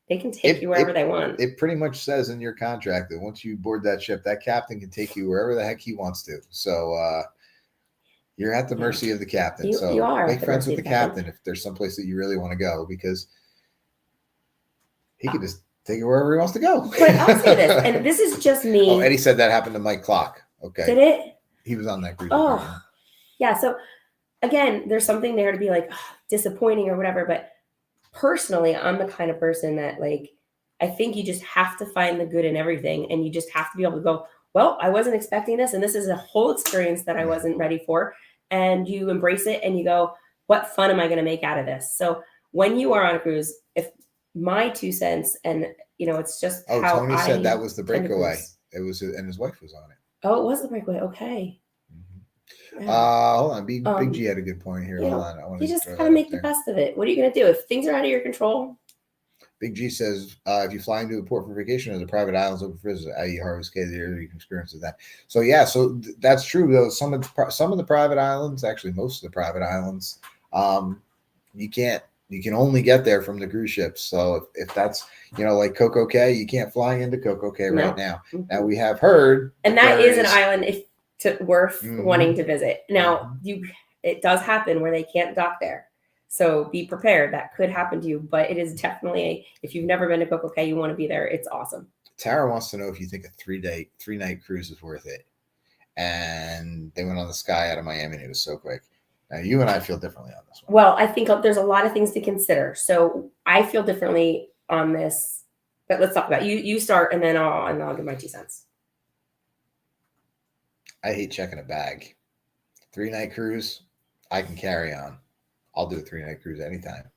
B: They can take you wherever they want.
A: It pretty much says in your contract that once you board that ship, that captain can take you wherever the heck he wants to. So you're at the mercy of the captain. So
B: you are
A: make friends with the captain if there's someplace that you really want to go, because he can just take it wherever he wants to go.
B: But I'll say this, and this is just me.
A: Oh, Eddie said that happened to Mike Clock. Okay.
B: Did it?
A: He was on that cruise.
B: Oh, yeah. So again, there's something there to be like disappointing or whatever. But personally, I'm the kind of person that, like, I think you just have to find the good in everything, and you just have to be able to go, well, I wasn't expecting this, and this is a whole experience that I wasn't ready for. And you embrace it and you go, what fun am I going to make out of this? So when you are on a cruise, if my 2 cents, and you know, it's just how
A: Tony said that was the breakaway. It was, and his wife was on it.
B: Oh, it was the breakaway. Okay.
A: Mm-hmm. Hold on. Big G had a good point here. Hold on.
B: You just gotta make the best of it. What are you gonna do if things are out of your control?
A: Big G says, if you fly into a port for vacation, there's a private islands open for business, i.e. Harvest Caye, there you can experience that. So yeah, so that's true though. Some of the private islands, actually most of the private islands, you can only get there from the cruise ships. So if that's, you know, like Coco Cay, you can't fly into Coco Cay right now. Mm-hmm. Now we have heard,
B: and that is an island worth wanting to visit. Now it does happen where they can't dock there. So be prepared. That could happen to you, but it is definitely, if you've never been to Coco Cay, you want to be there. It's awesome.
A: Tara wants to know if you think a 3-night cruise is worth it. And they went on the Sky out of Miami, and it was so quick. Now, you and I feel differently on this one.
B: Well, I think there's a lot of things to consider. So I feel differently on this, but let's talk about it. You start, and then I'll give my 2 cents.
A: I hate checking a bag. 3-night cruise, I can carry on. I'll do a 3-night cruise anytime.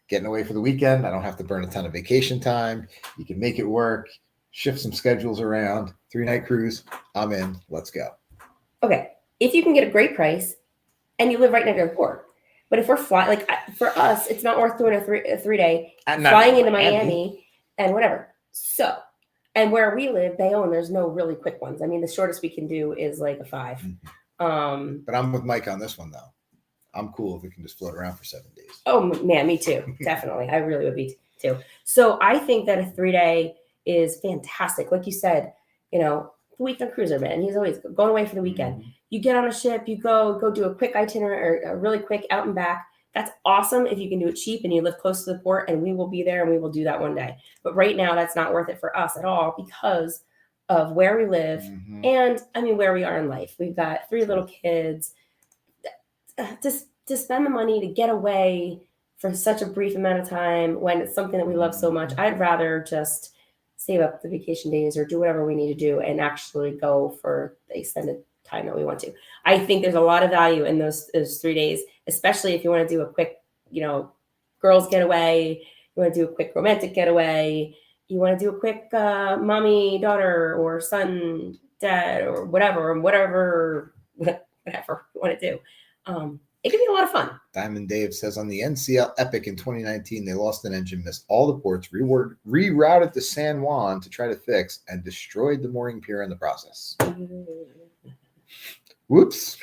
A: Getting away for the weekend, I don't have to burn a ton of vacation time. You can make it work, shift some schedules around. 3-night cruise, I'm in. Let's go.
B: Okay. If you can get a great price and you live right next to the port. But if we're flying, like for us, it's not worth doing a 3-day flying into Miami and whatever. So, and where we live, there's no really quick ones. I mean, the shortest we can do is like a 5.
A: Mm-hmm. But I'm with Mike on this one, though. I'm cool if we can just float around for 7 days.
B: Oh, man, me too. Definitely. I really would be too. So I think that a 3-day is fantastic. Like you said, you know, the weekend cruiser, man, he's always going away for the weekend. Mm-hmm. You get on a ship, you go do a quick itinerary or a really quick out and back. That's awesome if you can do it cheap and you live close to the port, and we will be there and we will do that one day. But right now, that's not worth it for us at all because of where we live and, I mean, where we are in life. We've got 3 little kids. Just to spend the money to get away for such a brief amount of time when it's something that we love so much, I'd rather just save up the vacation days or do whatever we need to do and actually go for the extended time that we want to. I think there's a lot of value in those 3 days, especially if you want to do a quick, you know, girls getaway, you want to do a quick romantic getaway, you want to do a quick mommy, daughter, or son, dad, or whatever whatever you want to do. It can be a lot of fun.
A: Diamond Dave says on the NCL Epic in 2019, they lost an engine, missed all the ports, rerouted to San Juan to try to fix, and destroyed the mooring pier in the process. Whoops.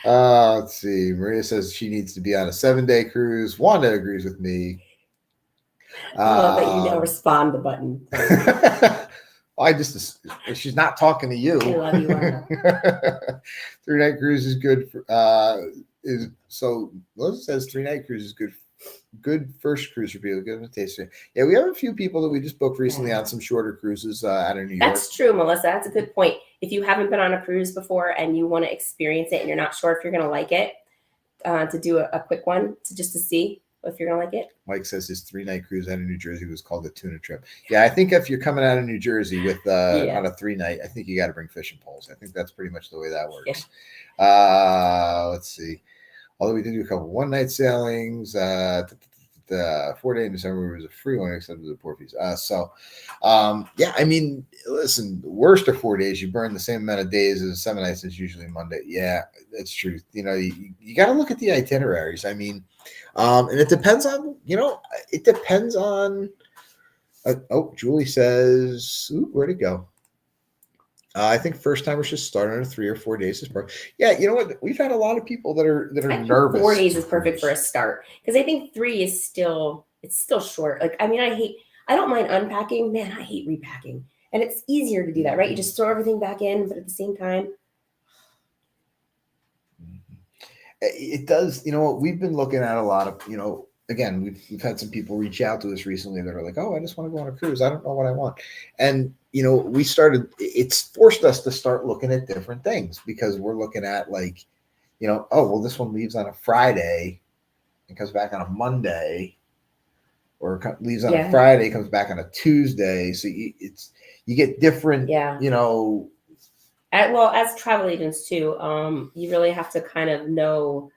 A: Let's see. Maria says she needs to be on a 7-day cruise. Wanda agrees with me.
B: I love that you now respond the button.
A: She's not talking to you.
B: I love you, Wanda.
A: 3-night cruise is good for so Melissa says 3-night cruise is good first cruise for people. Good invitation. Yeah, we have a few people that we just booked recently on some shorter cruises out of New York.
B: That's true, Melissa. That's a good point. If you haven't been on a cruise before and you want to experience it and you're not sure if you're going to like it, to do a quick one just to see if you're going to like it.
A: Mike says his 3-night cruise out of New Jersey was called the tuna trip. Yeah, I think if you're coming out of New Jersey with on a 3-night, I think you got to bring fishing poles. I think that's pretty much the way that works. Yeah. Let's see. Although we did do a couple 1-night sailings, the 4-day in December was a free one except for the port fees. Yeah, I mean, listen, the worst of 4 days, you burn the same amount of days as 7 nights is usually Monday. Yeah, that's true. You know, you got to look at the itineraries. I mean, and it depends on, Julie says, where'd it go? I think first timers should start on a 3 or 4 days. Yeah, you know what? We've had a lot of people that are nervous.
B: 4 days is perfect for a start because I think 3 is still short. Like, I mean, I don't mind unpacking. Man, I hate repacking, and it's easier to do that, right? You just throw everything back in, but at the same time,
A: it does. You know what? We've been looking at a lot of, again, we've had some people reach out to us recently that are like, oh, I just want to go on a cruise. I don't know what I want. And, it's forced us to start looking at different things because we're looking at like, oh, well, this one leaves on a Friday and comes back on a Monday, or leaves on a Friday, comes back on a Tuesday. So you get different,
B: Well, as travel agents too, you really have to kind of know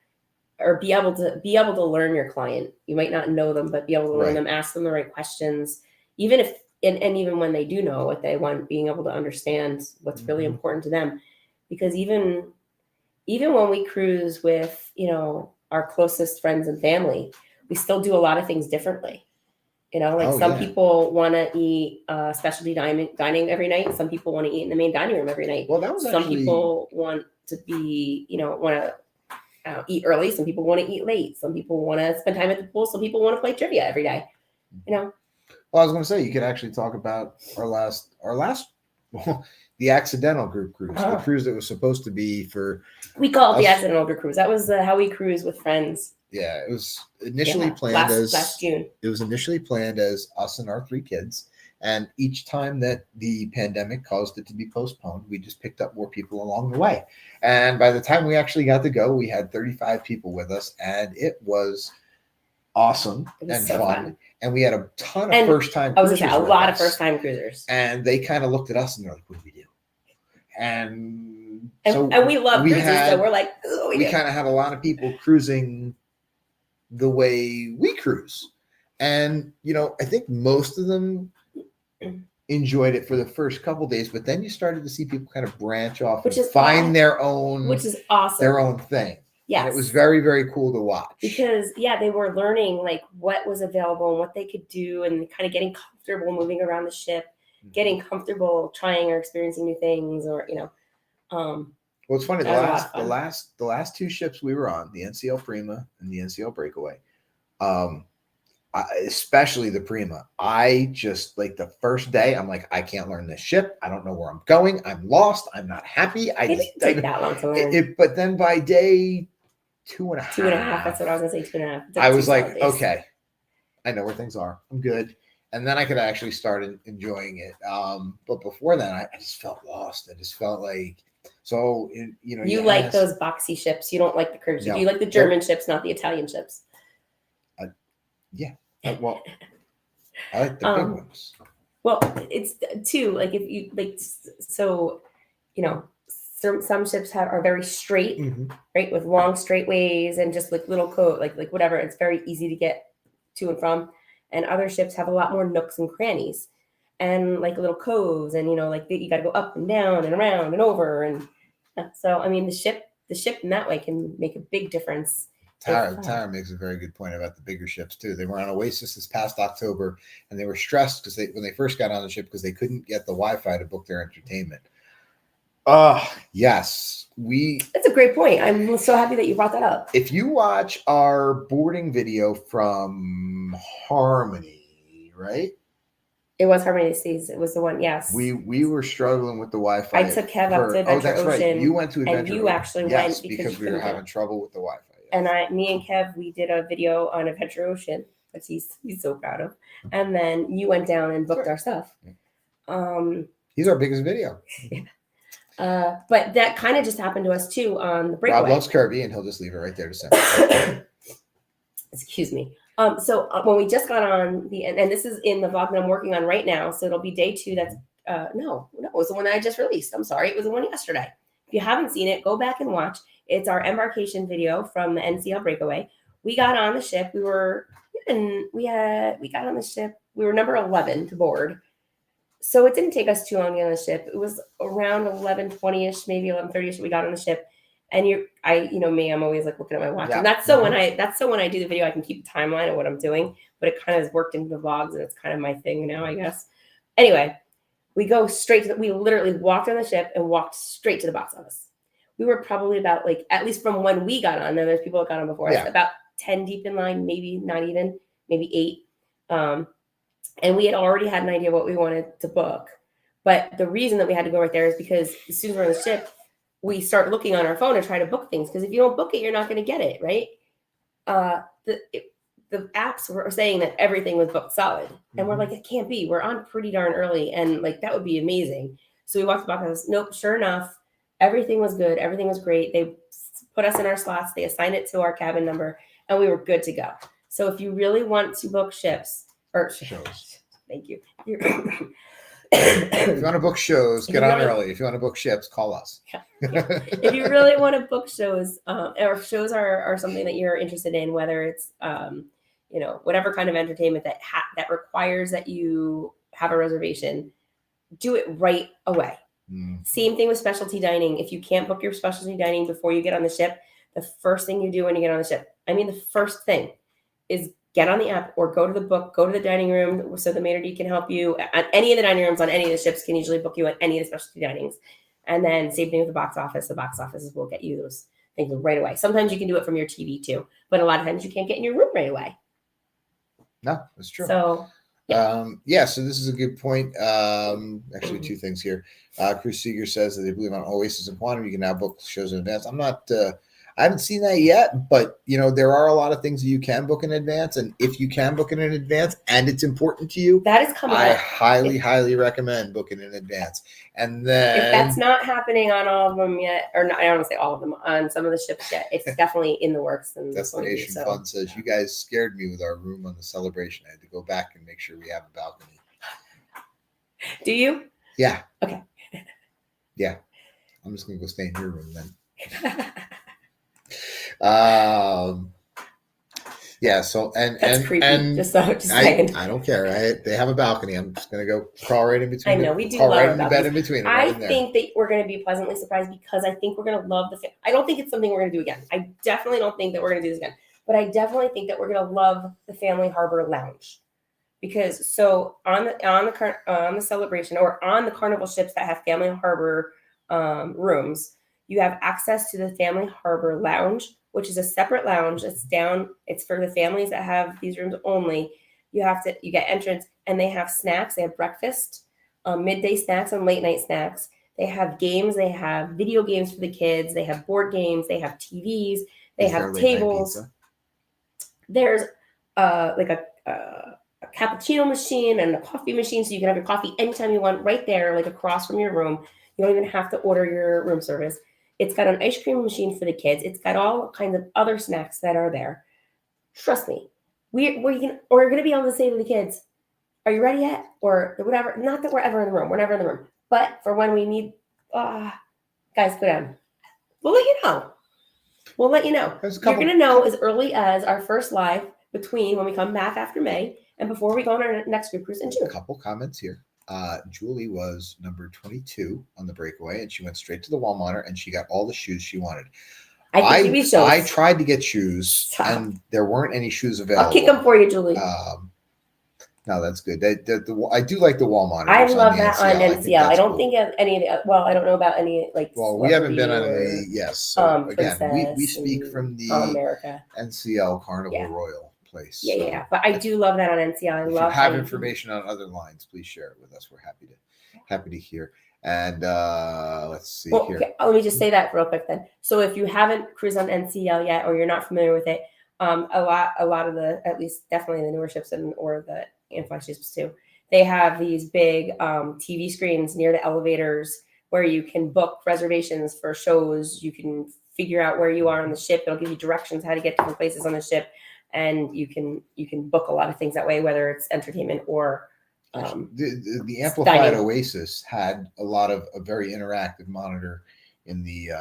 B: or be able to learn your client. You might not know them, but be able to learn them, ask them the right questions, even if, and even when they do know what they want, being able to understand what's really important to them. Because even when we cruise with, our closest friends and family, we still do a lot of things differently. Some people want to eat specialty dining every night. Some people want to eat in the main dining room every night.
A: Well, that was
B: some people want to be, want to eat early. Some people want to eat late. Some people want to spend time at the pool. Some people want to play trivia every day.
A: Well, I was going to say, you could actually talk about our last, the accidental group cruise, the cruise that was supposed to be for.
B: We call it the accidental group cruise. That was how we cruise with friends.
A: Yeah, it was initially planned
B: last June.
A: It was initially planned as us and our 3 kids. And each time that the pandemic caused it to be postponed, we just picked up more people along the way. And by the time we actually got to go, we had 35 people with us, and it was awesome and so fun. And we had a ton of first-time cruisers.
B: A lot of first-time cruisers.
A: And they kind of looked at us and they're like, what do we do? And
B: we love cruises, so we're like,
A: we kind of had a lot of people cruising the way we cruise. And, I think most of them enjoyed it for the first couple of days, but then you started to see people kind of branch off and find their own,
B: which is awesome,
A: their own thing.
B: Yeah,
A: it was very, very cool to watch
B: because they were learning like what was available and what they could do, and kind of getting comfortable moving around the ship, getting comfortable trying or experiencing new things, or
A: Well, it's funny. The last 2 ships we were on, the NCL Prima and the NCL Breakaway, especially the Prima, I just like the first day, I'm like, I can't learn this ship. I don't know where I'm going. I'm lost. I'm not happy.
B: It didn't take that long to learn.
A: But then by day 2.5,
B: that's what I was gonna say. 2.5.
A: I was like, okay, I know where things are. I'm good. And then I could actually start enjoying it. But before that, I just felt lost. I just felt like, you
B: like those boxy ships. You don't like the cruise ship. You like the German ships, not the Italian ships.
A: Yeah. Well, I like the big ones.
B: Well, it's too, like, if you like, so, some ships are very straight, right, with long straight-ways and just like little like whatever. It's very easy to get to and from. And other ships have a lot more nooks and crannies and like little coves, and like you got to go up and down and around and over, and So I mean, the ship in that way can make a big difference.
A: Tara makes a very good point about the bigger ships too. They were on Oasis this past October, and they were stressed because when they first got on the ship because they couldn't get the Wi-Fi to book their entertainment. Yes,
B: That's a great point. I'm so happy that you brought that up.
A: If you watch our boarding video from Harmony, right?
B: It was Harmony Seas. It was the one. Yes.
A: We were struggling with the Wi-Fi.
B: I took Kev up to Adventure Ocean.
A: Right. You went to Adventure
B: and you
A: Ocean.
B: actually
A: yes,
B: went
A: because we were having trouble with the Wi-Fi.
B: And me and Kev, we did a video on Adventure Ocean, which he's so proud of. And then you went down and booked our stuff.
A: He's our biggest video.
B: But that kind of just happened to us too on the breakaway.
A: Rob loves Kirby, and he'll just leave it right there to send.
B: Excuse me. So when we just got on and this is in the vlog that I'm working on right now, so it'll be day 2. That's no, it was the one that I just released. I'm sorry, it was the one yesterday. If you haven't seen it, go back and watch. It's our embarkation video from the NCL breakaway. We got on the ship. We got on the ship. We were number 11 to board. So it didn't take us too long to get on the ship. It was around 11:20ish, maybe 11:30ish. We got on the ship, and I'm always like looking at my watch. Yeah. And that's so when I do the video, I can keep the timeline of what I'm doing. But it kind of has worked into the vlogs, and it's kind of my thing now, I guess. Anyway, we go straight to we literally walked on the ship and walked straight to the box office. We were probably about at least from when we got on. Then there's people that got on before us, about 10 deep in line, maybe not even, maybe 8. And we had already had an idea what we wanted to book. But the reason that we had to go right there is because as soon as we're on the ship, we start looking on our phone to try to book things. Because if you don't book it, you're not going to get it, right? The apps were saying that everything was booked solid. And we're like, it can't be. We're on pretty darn early. And that would be amazing. So we walked the box office. Nope, sure enough, everything was good. Everything was great. They put us in our slots. They assigned it to our cabin number. And we were good to go. So if you really want to book shows. Thank you.
A: If you want to book shows, get on early. If you want to book ships, call us.
B: Yeah. If you really want to book shows, or shows are something that you're interested in, whether it's whatever kind of entertainment that requires that you have a reservation, do it right away. Same thing with specialty dining. If you can't book your specialty dining before you get on the ship, the first thing you do when you get on the ship, the first thing is get on the app or go to the dining room so the maitre d' can help you. At any of the dining rooms on any of the ships can usually book you at any of the specialty dinings. And then same thing with the box office. The box offices will get you those things right away. Sometimes you can do it from your TV too, but a lot of times you can't get in your room right away.
A: No, that's true.
B: So
A: so this is a good point. Actually, 2 things here. Chris Seeger says that they believe on Oasis and Quantum you can now book shows in advance. I haven't seen that yet, but there are a lot of things that you can book in advance, and if you can book it in advance and it's important to you,
B: that is coming.
A: I highly recommend booking in advance. And then
B: if that's not happening on all of them yet, or not, I don't want to say all of them, on some of the ships yet, it's definitely in the works. And
A: Destination Fun says you guys scared me with our room on the Celebration. I had to go back and make sure we have a balcony.
B: Do you?
A: Yeah.
B: Okay.
A: Yeah, I'm just gonna go stay in your room then. So
B: that's creepy. Just saying.
A: I don't care. They have a balcony. I'm just gonna go crawl right in between.
B: I know we do.
A: Crawl right in the bed in between.
B: I think that we're gonna be pleasantly surprised because I think we're gonna love I don't think it's something we're gonna do again. I definitely don't think that we're gonna do this again. But I definitely think that we're gonna love the Family Harbor Lounge. Because on the Celebration or on the Carnival ships that have Family Harbor rooms, you have access to the Family Harbor Lounge, which is a separate lounge. It's for the families that have these rooms only. You get entrance, and they have snacks. They have breakfast, midday snacks, and late night snacks. They have games. They have video games for the kids. They have board games. They have TVs. They have tables. There's a cappuccino machine and a coffee machine, so you can have your coffee anytime you want right there, across from your room. You don't even have to order your room service. It's got an ice cream machine for the kids. It's got all kinds of other snacks that are there. Trust me, we're going to be able to say to the kids, "Are you ready yet?" or whatever. Not that we're ever in the room. We're never in the room. But for when we need, guys, go down. We'll let you know. You're going to know as early as our first live between when we come back after May and before we go on our next group cruise in June.
A: A couple comments here. Julie was number 22 on the breakaway, and she went straight to the wall monitor, and she got all the shoes she wanted.
B: I think you'd be so.
A: I tried to get shoes,
B: Stop.
A: and there weren't any shoes available.
B: I'll kick them for you, Julie.
A: No, that's good. I do like the wall monitor.
B: I love that on NCL. I don't think of any of the. Well, I don't know about any like.
A: Well, we haven't been on any. Yes. So again, we speak from the
B: America
A: NCL Carnival Royal place.
B: Yeah, yeah. But I do love that on NCL. I
A: if
B: love.
A: If you have information on other lines, please share it with us. We're happy to hear. And let's see here.
B: Okay. Let me just say that real quick then. So if you haven't cruised on NCL yet, or you're not familiar with it, a lot of the, at least definitely the newer ships or the Amflex ships too, they have these big TV screens near the elevators where you can book reservations for shows. You can figure out where you are on the ship. It'll give you directions how to get to different places on the ship, and you can book a lot of things that way, whether it's entertainment or
A: the Amplified dining. Oasis had a very interactive monitor in the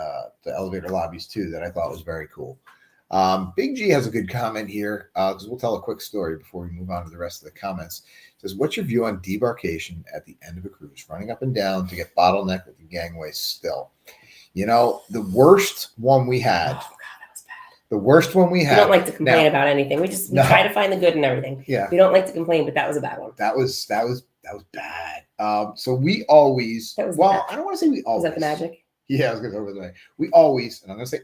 A: elevator lobbies too that I thought was very cool. Big G has a good comment here because we'll tell a quick story before we move on to the rest of the comments. It says, what's your view on debarkation at the end of a cruise, running up and down to get bottlenecked with the gangway still? You know, the worst one we had. Oh, God, that was bad. The worst one we had.
B: We don't like to complain about anything. We try to find the good in everything.
A: Yeah.
B: We don't like to complain, but that was a bad one.
A: That was bad. So we always. I don't want to say we always.
B: Was that the magic?
A: Yeah, I was going to go with the magic. We always, and I'm going to say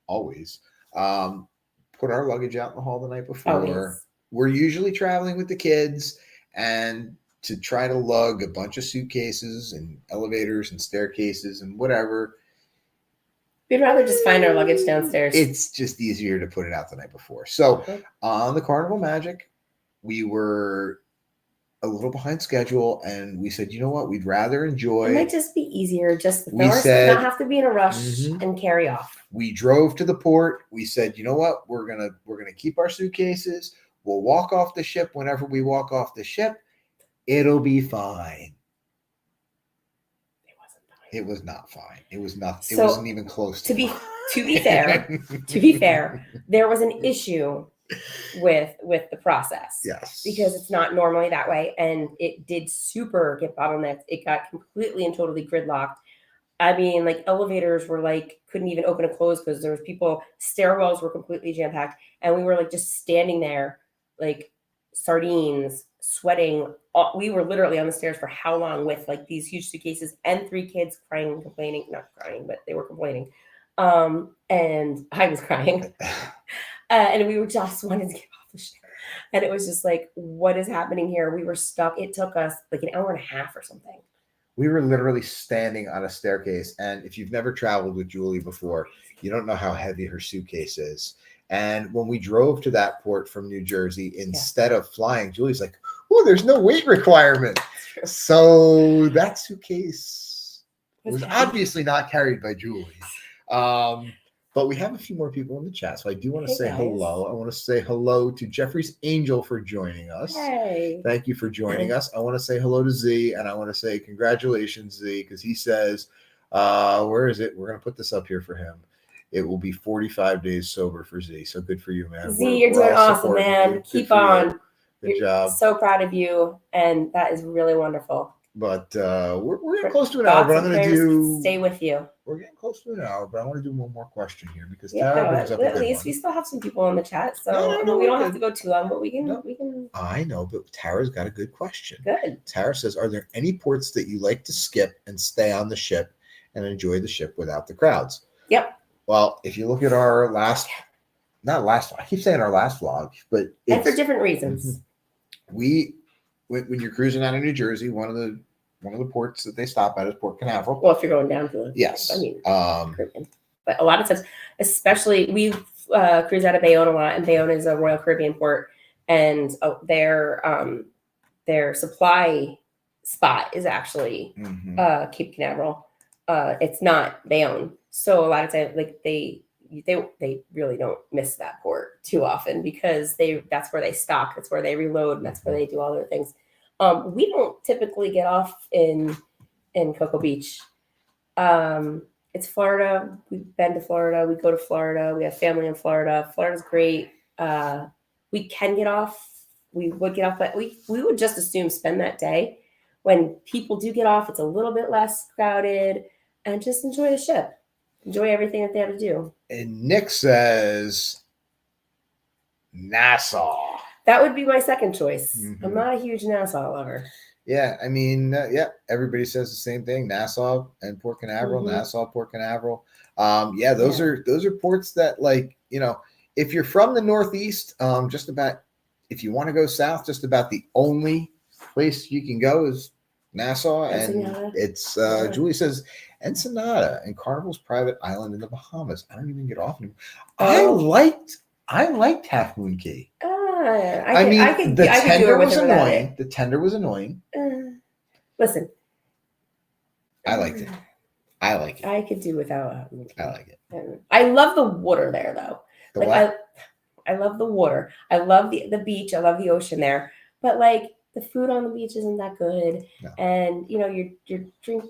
A: always. Put our luggage out in the hall the night before.
B: Always.
A: We're usually traveling with the kids, and to try to lug a bunch of suitcases and elevators and staircases and whatever.
B: We'd rather just find our luggage downstairs.
A: It's just easier to put it out the night before. So on the Carnival Magic, we were a little behind schedule, and we said, you know what, we'd rather enjoy.
B: It might just be easier just to not have to be in a rush and carry off.
A: We drove to the port. We said, you know what, we're gonna keep our suitcases. We'll walk off the ship whenever we walk off the ship. It'll be fine. It was not fine. It was not. So, it wasn't even close to be
B: fair, there was an issue with the process.
A: Yes.
B: Because it's not normally that way, and it did super get bottlenecked. It got completely and totally gridlocked. I mean, like elevators were like couldn't even open and close because there was people. Stairwells were completely jam packed, and we were like just standing there like sardines, sweating. We were literally on the stairs for how long with like these huge suitcases and 3 kids crying and complaining. Not crying, but they were complaining. And I was crying. And we were just wanted to get off the ship. And it was just like, what is happening here? We were stuck. It took us like an hour and a half or something.
A: We were literally standing on a staircase. And if you've never traveled with Julie before, you don't know how heavy her suitcase is. And when we drove to that port from New Jersey, instead of flying, Julie's like, oh, there's no weight requirement. So that suitcase was obviously not carried by Julie. But we have a few more people in the chat. So I do want to say hello. I want to say hello to Jeffrey's Angel for joining us.
B: Hey.
A: Thank you for joining us. I want to say hello to Z, and I want to say congratulations, Z, because he says, where is it? We're going to put this up here for him. It will be 45 days sober for Z. So good for you, man.
B: Z, you're doing awesome, man. Keep on.
A: Good job.
B: So proud of you, and that is really wonderful.
A: But we're getting close to an hour. But I'm going to
B: stay with you.
A: We're getting close to an hour, but I want to do one more question here because Tara brings up a good
B: at least we still have some people in the chat, so we don't have to go too long, but we can.
A: I know, but Tara's got a good question.
B: Good.
A: Tara says, "Are there any ports that you like to skip and stay on the ship and enjoy the ship without the crowds?"
B: Yep.
A: Well, if you look at our I keep saying our last vlog, but
B: and for different reasons.
A: When you're cruising out of New Jersey, one of the ports that they stop at is Port Canaveral.
B: Well, if you're going down to the
A: Caribbean.
B: But a lot of times, especially we cruise out of Bayonne a lot, and Bayonne is a Royal Caribbean port, and their supply spot is actually Cape Canaveral. It's not Bayonne, so a lot of times, like they really don't miss that port too often because that's where they stock, that's where they reload, and that's where they do all their things. We don't typically get off in Cocoa Beach. It's Florida. We've been to Florida. We go to Florida. We have family in Florida. Florida's great. We can get off. We would get off, but we would just as soon spend that day when people do get off, it's a little bit less crowded, and just enjoy the ship. Enjoy everything that they have to do.
A: And Nick says Nassau.
B: That would be my second choice.
A: Mhm.
B: I'm not a huge Nassau lover.
A: Yeah, I mean, everybody says the same thing: Nassau and Port Canaveral, Nassau, Port Canaveral. Yeah, those are ports that, like, if you're from the Northeast, just about, if you want to go south, just about the only place you can go is Nassau,
B: Ensenada.
A: and it's Julie says Ensenada and Carnival's private island in the Bahamas. I don't even get off anymore. I liked Half Moon Cay. I could do it was annoying. The tender was annoying.
B: Listen,
A: I liked it. I like it.
B: I could do without Half Moon Cay.
A: I like it.
B: I love the water there, though.
A: The
B: like
A: what?
B: I love the water. I love the beach. I love the ocean there. But like the food on the beach isn't that good,
A: No.
B: and your drink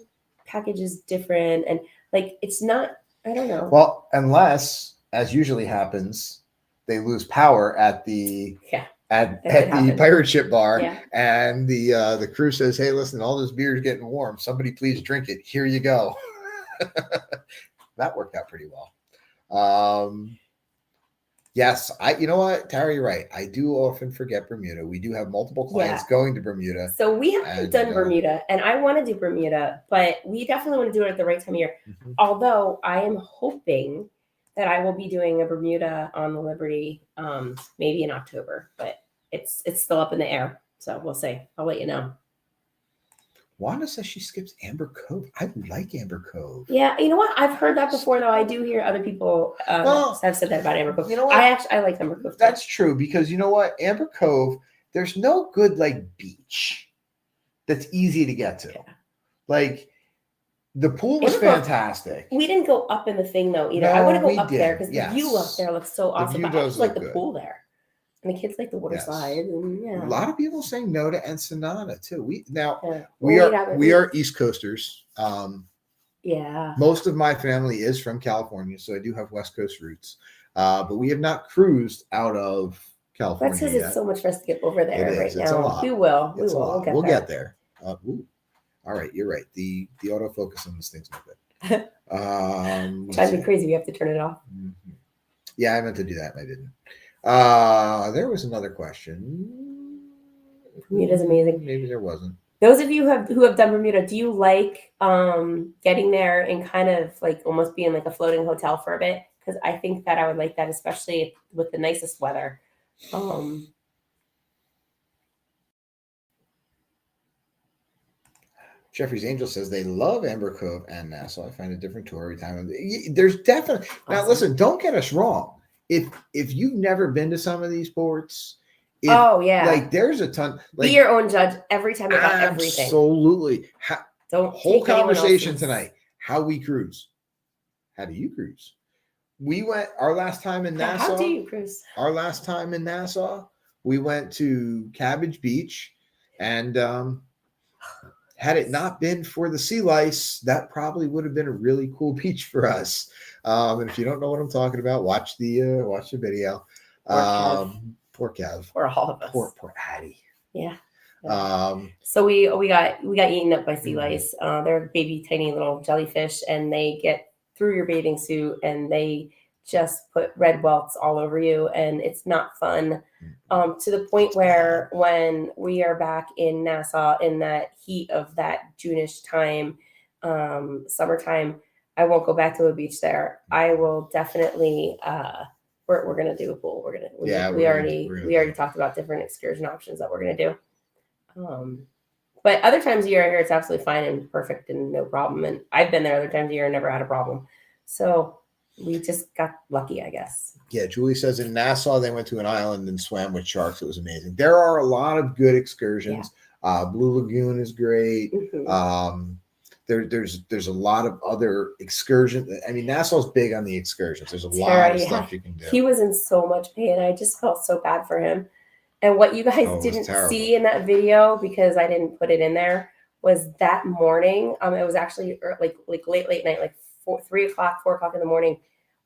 B: package is different, and like it's not. I don't know.
A: Well, unless, as usually happens, they lose power at the pirate ship bar, and the crew says, "Hey, listen, all this beer is getting warm. Somebody please drink it. Here you go." That worked out pretty well. Yes, you know what, Tara, you're right. I do often forget Bermuda. We do have multiple clients going to Bermuda.
B: So we haven't done Bermuda, and I want to do Bermuda, but we definitely want to do it at the right time of year. Mm-hmm. Although I am hoping that I will be doing a Bermuda on the Liberty, maybe in October, but it's still up in the air. So we'll see. I'll let you know.
A: Wanda says she skips Amber Cove. I like Amber Cove.
B: Yeah, you know what? I've heard that before, though. I do hear other people have said that about Amber Cove. You know what? I like Amber Cove.
A: That's true, because you know what? Amber Cove, there's no good beach that's easy to get to. Yeah. Like, the pool was fantastic.
B: We didn't go up in the thing, though, either. No, I want to go up there because the view up there looks so awesome. But I just like the pool there. And the kids like the water slide. And,
A: a lot of people saying no to Ensenada too. We are East Coasters. Most of my family is from California, so I do have West Coast roots. But we have not cruised out of California.
B: That's because it's so much for us to get over there
A: right
B: now.
A: It's a lot.
B: We will.
A: We'll get there. All right, you're right. The autofocus on this thing's not good.
B: Drives me crazy. We have to turn it off.
A: Mm-hmm. Yeah, I meant to do that and I didn't. There was another question.
B: Bermuda's amazing.
A: Maybe there wasn't.
B: Those of you who have done Bermuda, do you like getting there and kind of like almost being like a floating hotel for a bit? Because I think that I would like that, especially with the nicest weather.
A: Jeffrey's Angel says they love Amber Cove and Nassau. I find a different tour every time. There's definitely now. Listen, don't get us wrong. If you've never been to some of these ports, there's a ton.
B: Be your own judge every time about everything.
A: Absolutely.
B: Don't
A: whole conversation tonight. How we cruise. How do you cruise? We went our last time in Nassau.
B: How do you cruise?
A: Our last time in Nassau, we went to Cabbage Beach, and had it not been for the sea lice, that probably would have been a really cool beach for us. And if you don't know what I'm talking about, watch the video. Poor Kev.
B: For all of us.
A: Poor Addie.
B: Yeah. So we got eaten up by sea lice. They're baby tiny little jellyfish, and they get through your bathing suit and they just put red welts all over you, and it's not fun. To the point where when we are back in Nassau in that heat of that June-ish time, summertime, I won't go back to a beach there. I will definitely we're gonna do a pool. We already talked about different excursion options that we're gonna do. But other times of year here it's absolutely fine and perfect and no problem. And I've been there other times of year and never had a problem. So we just got lucky, I guess.
A: Yeah, Julie says in Nassau they went to an island and swam with sharks. It was amazing. There are a lot of good excursions. Yeah. Blue Lagoon is great. Mm-hmm. There's a lot of other excursions. I mean, Nassau's big on the excursions. There's a lot of stuff you can do.
B: He was in so much pain. I just felt so bad for him. And what you guys didn't see in that video, because I didn't put it in there, was that morning. It was actually like late night, like 3 o'clock, 4 o'clock in the morning.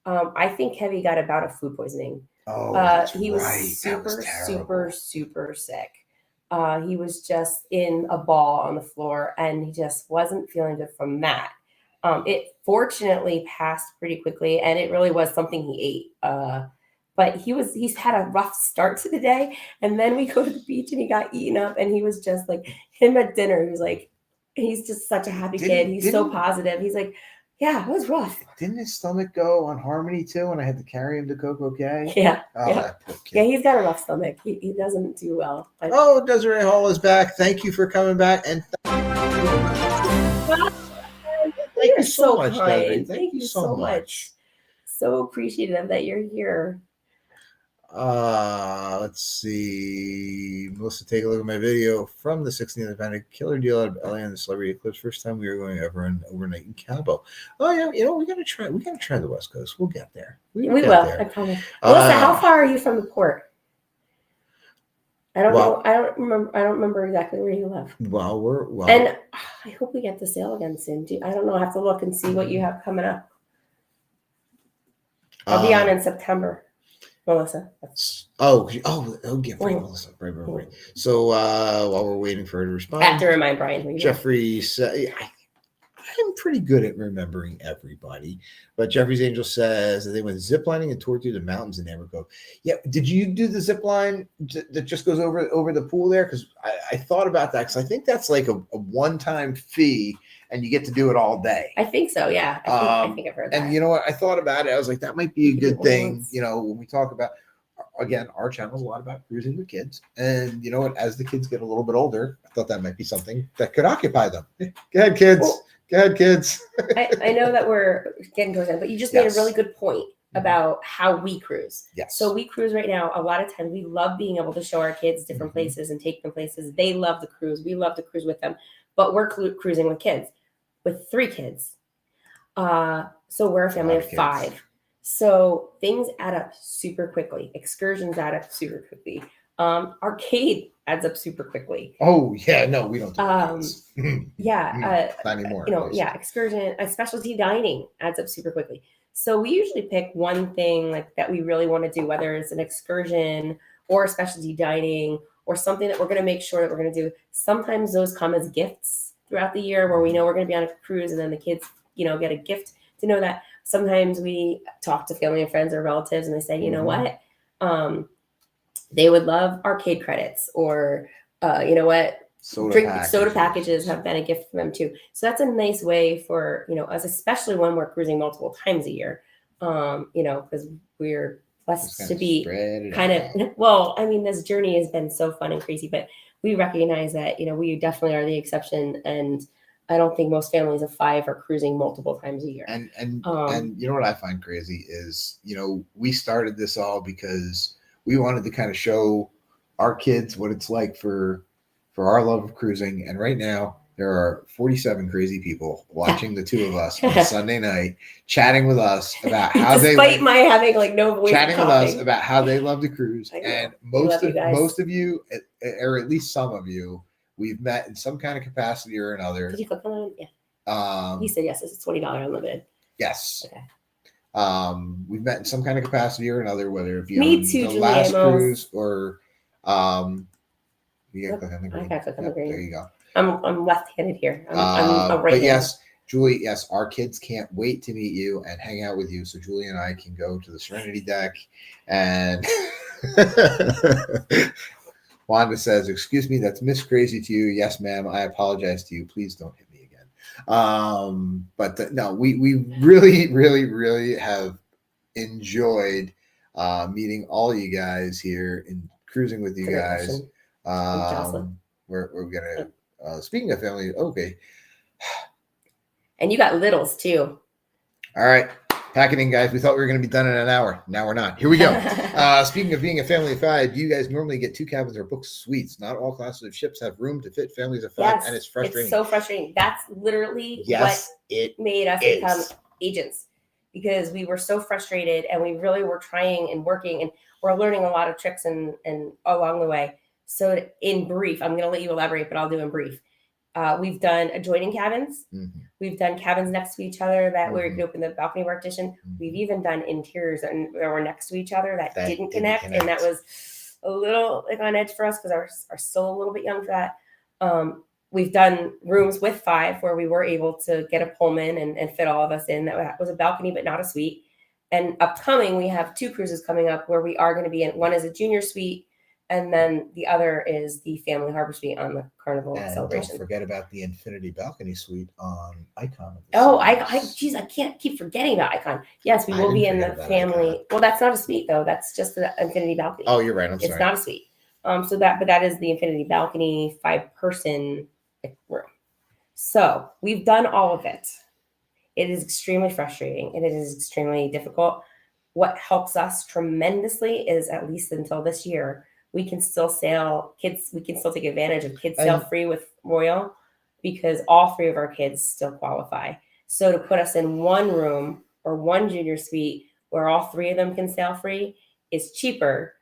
B: I think Kevy got a bout of food poisoning.
A: Oh,
B: he was super sick. He was just in a ball on the floor, and he just wasn't feeling good from that. It fortunately passed pretty quickly, and it really was something he ate. But he's had a rough start to the day, and then we go to the beach, and he got eaten up, and he was just like him at dinner. He was like, he's just such a happy kid. He's so positive. He's like, yeah, it was rough.
A: Didn't his stomach go on Harmony too, and I had to carry him to Coco K?
B: Yeah,
A: Oh,
B: yeah.
A: that poor kid.
B: Yeah, he's got a rough stomach. He doesn't do well. But...
A: Oh, Desiree Hall is back. Thank you for coming back, and thank you so much, Desiree. Thank you so much.
B: So appreciative that you're here.
A: Let's see. Melissa, take a look at my video from the 16th Independent Killer Deal out of LA and the Celebrity Eclipse. First time we were going ever on overnight in Cabo. Oh yeah, we gotta try the West Coast. We'll get there.
B: We will. There. I promise. Melissa, how far are you from the port? I don't know. I don't remember exactly where you live. And I hope we get to sail again soon. I don't know. I have to look and see what you have coming up. I'll be on in September, Melissa.
A: Yeah, right, Melissa. Right. So while we're waiting for her to respond,
B: I have to remind Brian.
A: Jeffrey said, I'm pretty good at remembering everybody, but Jeffrey's Angel says that they went ziplining and toured through the mountains in Amber Cove. Yeah, did you do the zip line that just goes over the pool there? Because I thought about that, because I think that's like a one-time fee, and you get to do it all day.
B: I think so, yeah. I think I've heard that.
A: And you know what? I thought about it. I was like, that might be a good thing. When we talk about, again, our channel is a lot about cruising with kids. And you know what? As the kids get a little bit older, I thought that might be something that could occupy them. Go ahead, kids.
B: Well,
A: go ahead, kids.
B: I know that we're getting towards the end, but you just made a really good point about how we cruise.
A: Yes.
B: So we cruise right now. A lot of times we love being able to show our kids different places and take them places. They love to cruise. We love to cruise with them. But we're cruising with kids. With 3 kids. So we're a family of 5. So things add up super quickly. Excursions add up super quickly. Arcade adds up super quickly.
A: Oh yeah, no, we don't do
B: not
A: anymore.
B: Excursion, specialty dining adds up super quickly. So we usually pick one thing like that we really want to do, whether it's an excursion or specialty dining or something that we're going to make sure that we're going to do. Sometimes those come as gifts throughout the year, where we know we're going to be on a cruise, and then the kids, get a gift to know that. Sometimes we talk to family and friends or relatives, and they say, you know what, they would love arcade credits, or soda packages have been a gift for them too. So that's a nice way for us, especially when we're cruising multiple times a year. Because we're blessed to be this journey has been so fun and crazy, but we recognize that, we definitely are the exception. And I don't think most families of 5 are cruising multiple times a year.
A: And you know what I find crazy is, we started this all because we wanted to kind of show our kids what it's like for our love of cruising. And right now there are 47 crazy people watching the 2 of us on Sunday night, chatting with us about how
B: despite my having no voice,
A: chatting with us about how they love to cruise. And most of you, or at least some of you, we've met in some kind of capacity or another.
B: Did you click on it? Yeah. He said yes. It's $20 unlimited.
A: Yes. Okay. We've met in some kind of capacity or another, whether it be
B: on the last cruise
A: or you gotta click on the green. There you go.
B: I'm left-handed here. I'm right.
A: But yes, Julie, yes, our kids can't wait to meet you and hang out with you. So Julie and I can go to the Serenity deck. And Wanda says, "Excuse me, that's Miss Crazy to you." Yes, ma'am. I apologize to you. Please don't hit me again. No, we really, really, really have enjoyed meeting all you guys here and cruising with you guys. We're gonna. Speaking of family, okay.
B: And you got littles too.
A: All right. Pack it in, guys. We thought we were going to be done in an hour. Now we're not. Here we go. Speaking of being a family of 5, do you guys normally get 2 cabins or book suites? Not all classes of ships have room to fit families of 5, and it's frustrating.
B: It's so frustrating. That's literally what it made us become agents, because we were so frustrated, and we really were trying and working, and we're learning a lot of tricks and along the way. So in brief, I'm going to let you elaborate, but I'll do in brief. We've done adjoining cabins. We've done cabins next to each other that where you could open the balcony partition. We've even done interiors and that were next to each other that didn't connect. And that was a little like on edge for us because ours are still a little bit young for that. We've done rooms with 5 where we were able to get a Pullman and fit all of us in. That was a balcony, but not a suite. And upcoming, we have 2 cruises coming up where we are going to be in. One is a junior suite, and then the other is the family harbor suite on the Carnival
A: And
B: celebration.
A: don't forget about the Infinity Balcony Suite on Icon.
B: Oh, geez, I can't keep forgetting about Icon. Yes, we will be in the family.
A: Icon.
B: Well, that's not a suite though. That's just the Infinity Balcony.
A: Oh, you're right. I'm sorry.
B: It's not a suite. But that is the Infinity Balcony 5-person room. So we've done all of it. It is extremely frustrating and it is extremely difficult. What helps us tremendously is, at least until this year, we can still sail kids. We can still take advantage of kids sail free with Royal because all 3 of our kids still qualify. So to put us in one room or one junior suite where all 3 of them can sail free is cheaper.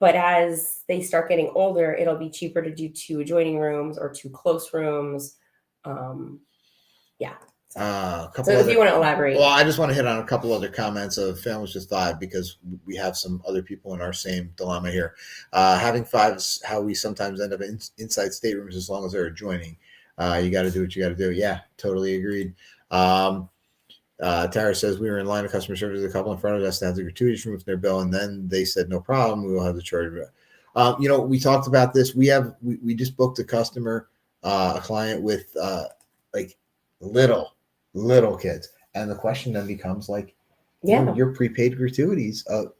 B: But as they start getting older, it'll be cheaper to do 2 adjoining rooms or 2 close rooms. Yeah. So if you want to elaborate.
A: Well, I just want to hit on a couple other comments of families with 5 because we have some other people in our same dilemma here. Having 5 is how we sometimes end up in inside staterooms as long as they're adjoining. You got to do what you got to do. Yeah, totally agreed. Tara says we were in line of customer service with a couple in front of us to have the gratuities removed from their bill, and then they said no problem, we will have the charge. We talked about this. We just booked a customer, a client with like little kids, and the question then becomes like, your prepaid gratuities, for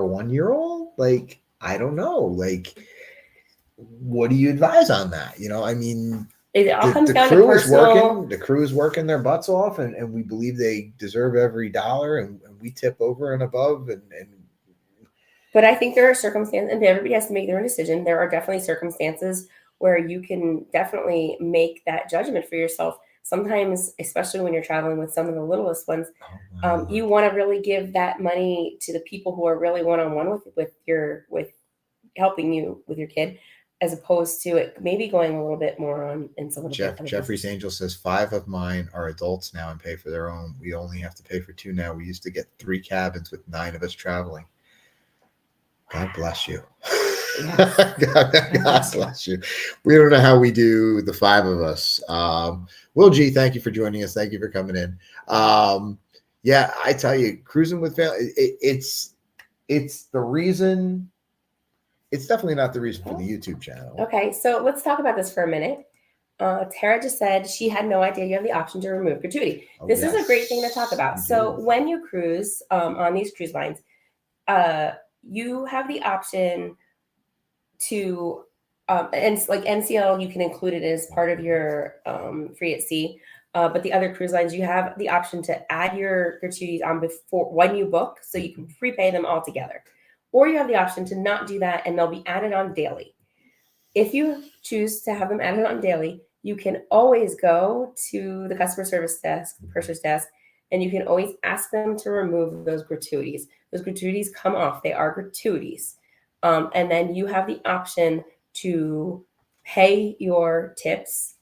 A: a 1-year-old, like I don't know, like what do you advise on that? I mean.
B: It all comes down to personal.
A: The crew is working their butts off, and we believe they deserve every dollar, and we tip over and above.
B: But I think there are circumstances, and everybody has to make their own decision. There are definitely circumstances where you can definitely make that judgment for yourself. Sometimes, especially when you're traveling with some of the littlest ones, you want to really give that money to the people who are really one-on-one with helping you with your kid, as opposed to it maybe going a little bit more on in some of the
A: Jeffrey's Angel says 5 of mine are adults now and pay for their own. We only have to pay for 2 now. We used to get 3 cabins with 9 of us traveling. God bless you. God bless you. We don't know how we do the 5 of us. Will G, thank you for joining us. Thank you for coming in. Yeah, I tell you, cruising with family, it's the reason. It's definitely not the reason for the YouTube channel.
B: Okay, so let's talk about this for a minute. Tara just said she had no idea you have the option to remove gratuity. This is a great thing to talk about. So when you cruise on these cruise lines, you have the option to, and like NCL, you can include it as part of your free at sea. But the other cruise lines, you have the option to add your gratuities on before when you book, so you can prepay them all together. Or you have the option to not do that, and they'll be added on daily. If you choose to have them added on daily, you can always go to the customer service desk, the purser's desk, and you can always ask them to remove those gratuities. Those gratuities come off. They are gratuities. And then you have the option to pay your tips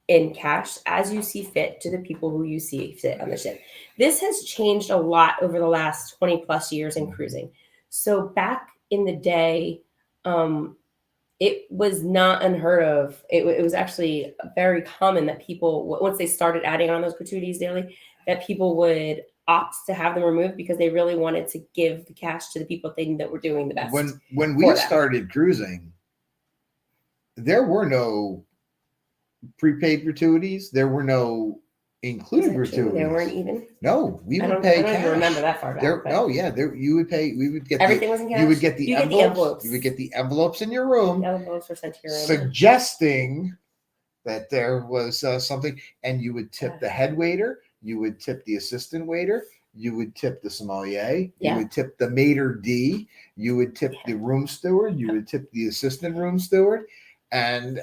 B: in cash as you see fit to the people who you see fit on the ship. This has changed a lot over the last 20 plus years in cruising. So back in the day, it was not unheard of. It was actually very common that people, once they started adding on those gratuities daily, that people would opt to have them removed because they really wanted to give the cash to the people they knew that were doing the best.
A: When we started cruising, there were no prepaid gratuities. There were no included gratuities.
B: There weren't even.
A: No, we would pay cash.
B: I don't even remember that far back.
A: You would pay. We would get
B: everything was in cash.
A: You would get the envelopes. You would get the envelopes in your room.
B: The envelopes were sent to your room,
A: suggesting that there was something, and you would tip the head waiter. You would tip the assistant waiter. You would tip the sommelier. You would tip the maitre d'. You would tip the room steward. You would tip the assistant room steward, and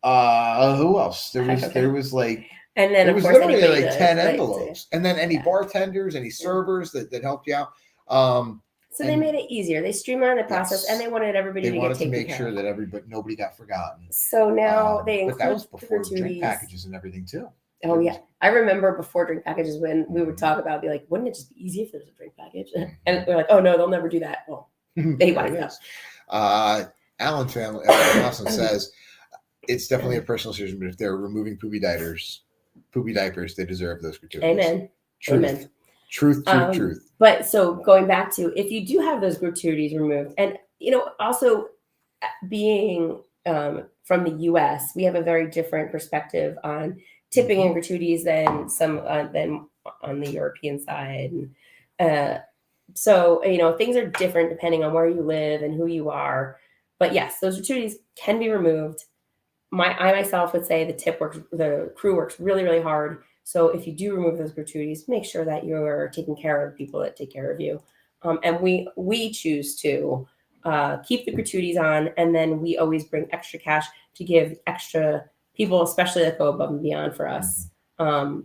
A: who else? There was like.
B: And then,
A: there was literally like 10 envelopes. And then any bartenders, any servers that helped you out.
B: So they made it easier. They streamlined the process, and they wanted everybody to get taken care of. They wanted to make sure that nobody got forgotten. So now they include, but that was before drink packages and everything too. Oh yeah, I remember before drink packages when we would talk about, be like, wouldn't it just be easy if there was a drink package? And we're like, oh no, they'll never do that. Well, They
A: There
B: want
A: it
B: to go.
A: is. Alan family Lawson says it's definitely a personal decision, but if they're removing poopy diapers, they deserve those gratuities.
B: Amen.
A: Truth.
B: Amen.
A: Truth.
B: But so going back to, if you do have those gratuities removed, and also being from the U.S., we have a very different perspective on tipping and gratuities than than on the European side. And so things are different depending on where you live and who you are. But yes, those gratuities can be removed. I myself would say the crew works really, really hard. So if you do remove those gratuities, make sure that you're taking care of people that take care of you. And we choose to keep the gratuities on, and then we always bring extra cash to give extra people, especially that go above and beyond for us.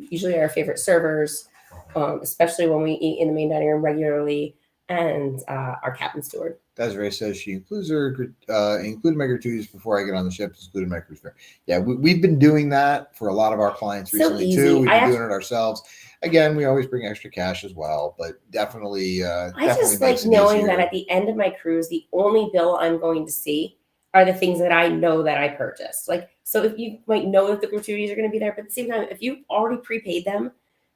B: Usually our favorite servers, especially when we eat in the main dining room regularly, and our captain steward.
A: Desiree says she includes included my gratuities before I get on the ship, included my cruise fare. Yeah, we've been doing that for a lot of our clients recently too. We've been doing it ourselves. Again, we always bring extra cash as well, but definitely. I
B: just like knowing that at the end of my cruise, the only bill I'm going to see are the things that I know that I purchased. Like, so if you might know that the gratuities are going to be there, but at the same time, if you've already prepaid them,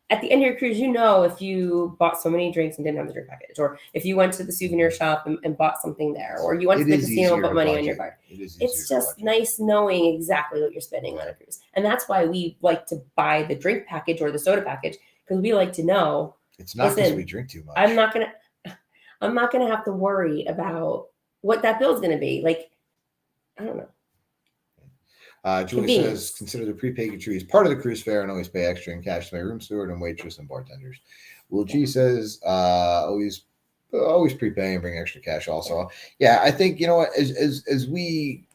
B: at the end of your cruise, if you bought so many drinks and didn't have the drink package, or if you went to the souvenir shop and bought something there, or you went to the casino and put money on your card. It's just nice knowing exactly what you're spending on a cruise. And that's why we like to buy the drink package or the soda package, because we like to know.
A: It's not because we drink too much.
B: I'm not gonna have to worry about what that bill's gonna be. Like, I don't know.
A: Julie says, consider the prepaid gratuities part of the cruise fare and always pay extra in cash to my room steward and waitress and bartenders. Will G says, always prepay and bring extra cash also. Yeah, I think, as we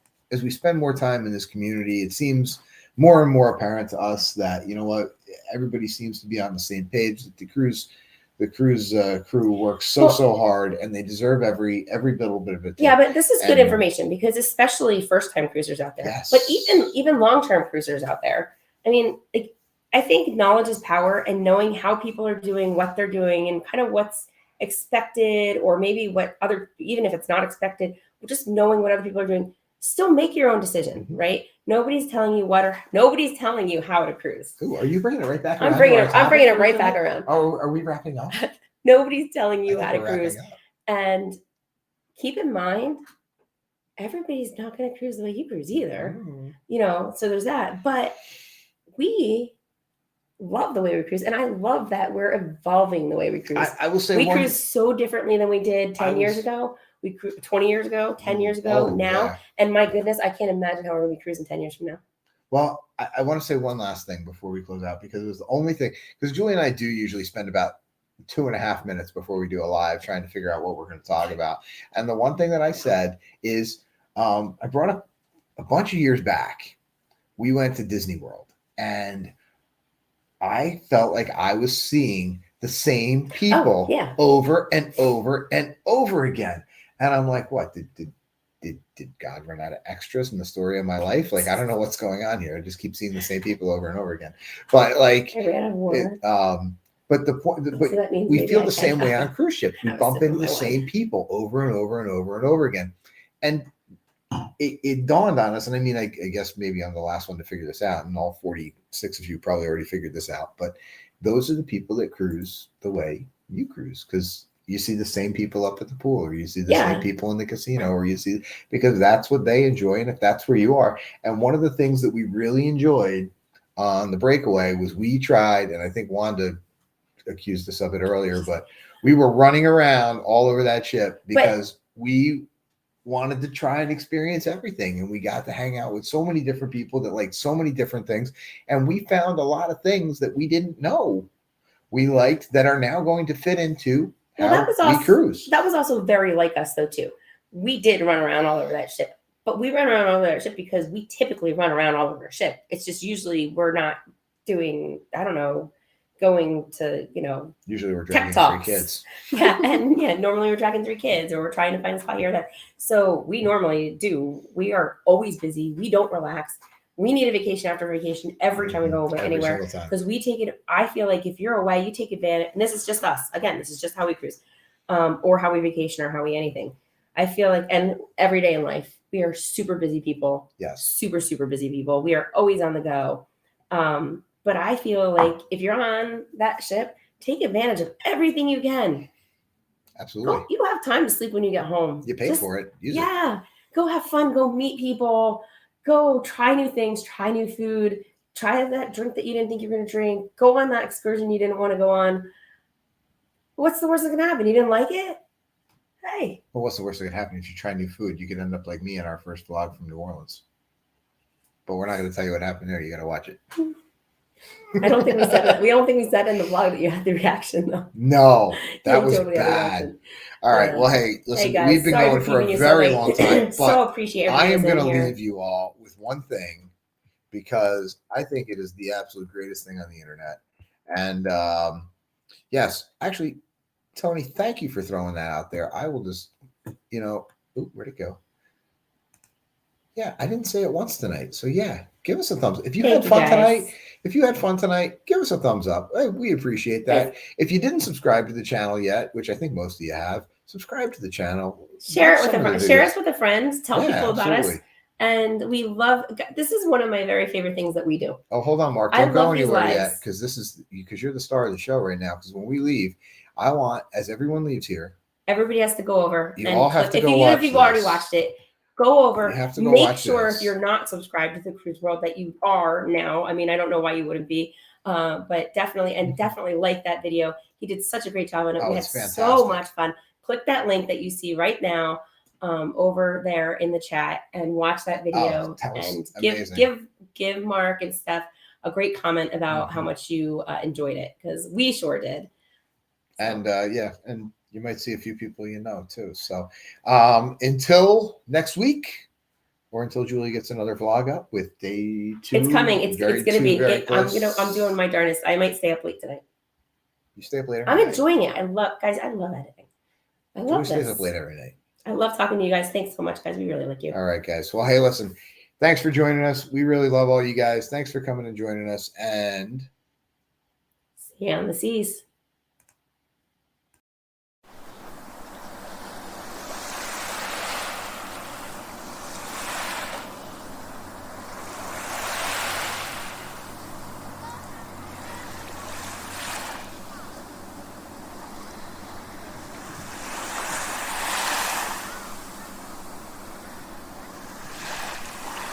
A: spend more time in this community, it seems more and more apparent to us that, everybody seems to be on the same page, that the cruise crew works so hard, and they deserve every little bit of it.
B: Yeah, but this is good information, because especially first-time cruisers out there, yes, but even long-term cruisers out there. I mean, I think knowledge is power, and knowing how people are doing, what they're doing, and kind of what's expected, or maybe even if it's not expected, just knowing what other people are doing. Still make your own decision, right? Nobody's telling you nobody's telling you how to cruise.
A: Ooh, are you bringing it right back around?
B: I'm bringing it right back around.
A: Oh, are we wrapping up?
B: Nobody's telling you how to cruise. And keep in mind, everybody's not going to cruise the way you cruise either. So there's that. But we love the way we cruise, and I love that we're evolving the way we cruise.
A: I will say
B: we cruise so differently than we did 10 years ago. We cruise 20 years ago, 10 years ago, now. Yeah. And my goodness, I can't imagine how we're going to be cruising 10 years from now.
A: Well, I want to say one last thing before we close out, because it was the only thing, because Julie and I do usually spend about 2.5 minutes before we do a live trying to figure out what we're going to talk about. And the one thing that I said is, I brought up a bunch of years back, we went to Disney World, and I felt like I was seeing the same people over and over and over again. And I'm like, what, did God run out of extras in the story of my life? Like, I don't know what's going on here. I just keep seeing the same people over and over again. But like, but the point, we feel the same way on cruise ships. We bump into the same people over and over and over and over again. And it dawned on us, and I mean, I guess maybe I'm the last one to figure this out, and all 46 of you probably already figured this out, but those are the people that cruise the way you cruise, because you see the same people up at the pool, or you see the same people in the casino, or because that's what they enjoy, and if that's where you are. And one of the things that we really enjoyed on the breakaway was we tried, and I think Wanda accused us of it earlier, but we were running around all over that ship because we wanted to try and experience everything, and we got to hang out with so many different people that liked so many different things, and we found a lot of things that we didn't know we liked that are now going to fit into how we cruise.
B: That was also very like us, though, too. We did run around all over that ship, but we ran around all over that ship because we typically run around all over our ship. It's just usually we're not doing, I don't know, going to,
A: usually we're dragging 3 kids.
B: Normally we're dragging 3 kids, or we're trying to find a spot here or there. So we are always busy. We don't relax. We need a vacation after vacation every time we go away anywhere, because we take it. I feel like if you're away, you take advantage. And this is just us. Again, this is just how we cruise, or how we vacation, or how we anything. I feel like, and every day in life, we are super busy people.
A: Yes.
B: Super, super busy people. We are always on the go. But I feel like if you're on that ship, take advantage of everything you can.
A: Absolutely.
B: You have time to sleep when you get home.
A: You paid for it. Use
B: it. Go have fun. Go meet people. Go try new things. Try new food. Try that drink that you didn't think you were going to drink. Go on that excursion you didn't want to go on. What's the worst that can happen? You didn't like it? Hey.
A: Well, what's the worst that could happen if you try new food? You could end up like me in our first vlog from New Orleans. But we're not going to tell you what happened there. You got to watch it.
B: I don't think we said it. We don't think we said in the vlog that you had the reaction though.
A: No, that was
B: totally
A: bad. All right. Well, hey, listen,
B: hey guys,
A: we've been going for a very long time, but
B: so appreciate
A: I am going to leave you all with one thing because I think it is the absolute greatest thing on the internet. And yes, actually, Tony, thank you for throwing that out there. I will just, ooh, where'd it go? Yeah, I didn't say it once tonight. So yeah, give us a thumbs up. If you had fun tonight, give us a thumbs up. We appreciate that. If you didn't subscribe to the channel yet, which I think most of you have, subscribe to the channel.
B: Share it with a friend. Share us with a friend. Tell people about
A: absolutely.
B: us. And we love, this is one of my very favorite things that we do.
A: Oh, hold on, Mark. Don't go anywhere yet because you're the star of the show right now. Because when we leave, I want, as everyone leaves here,
B: everybody has to go over.
A: You all have to go watch
B: If you've already watched it, go over.
A: You have to go
B: make sure if you're not subscribed to the Cruise World that you are now. I mean, I don't know why you wouldn't be, but definitely like that video. He did such a great job on it. We had so much fun. Click that link that you see right now over there in the chat and watch that video and give Mark and Steph a great comment about how much you enjoyed it, because we sure did. So.
A: And and you might see a few people you know too. So until next week, or until Julie gets another vlog up with day 2.
B: It's coming. It's going to be. I'm doing my darnest. I might stay up late tonight.
A: You stay up later.
B: I'm enjoying it. I love editing. I love this.
A: Stays up late every night.
B: I love talking to you guys. Thanks so much, guys. We really like you.
A: All right, guys. Well, hey, listen. Thanks for joining us. We really love all you guys. Thanks for coming and joining us. And
B: see you on the seas.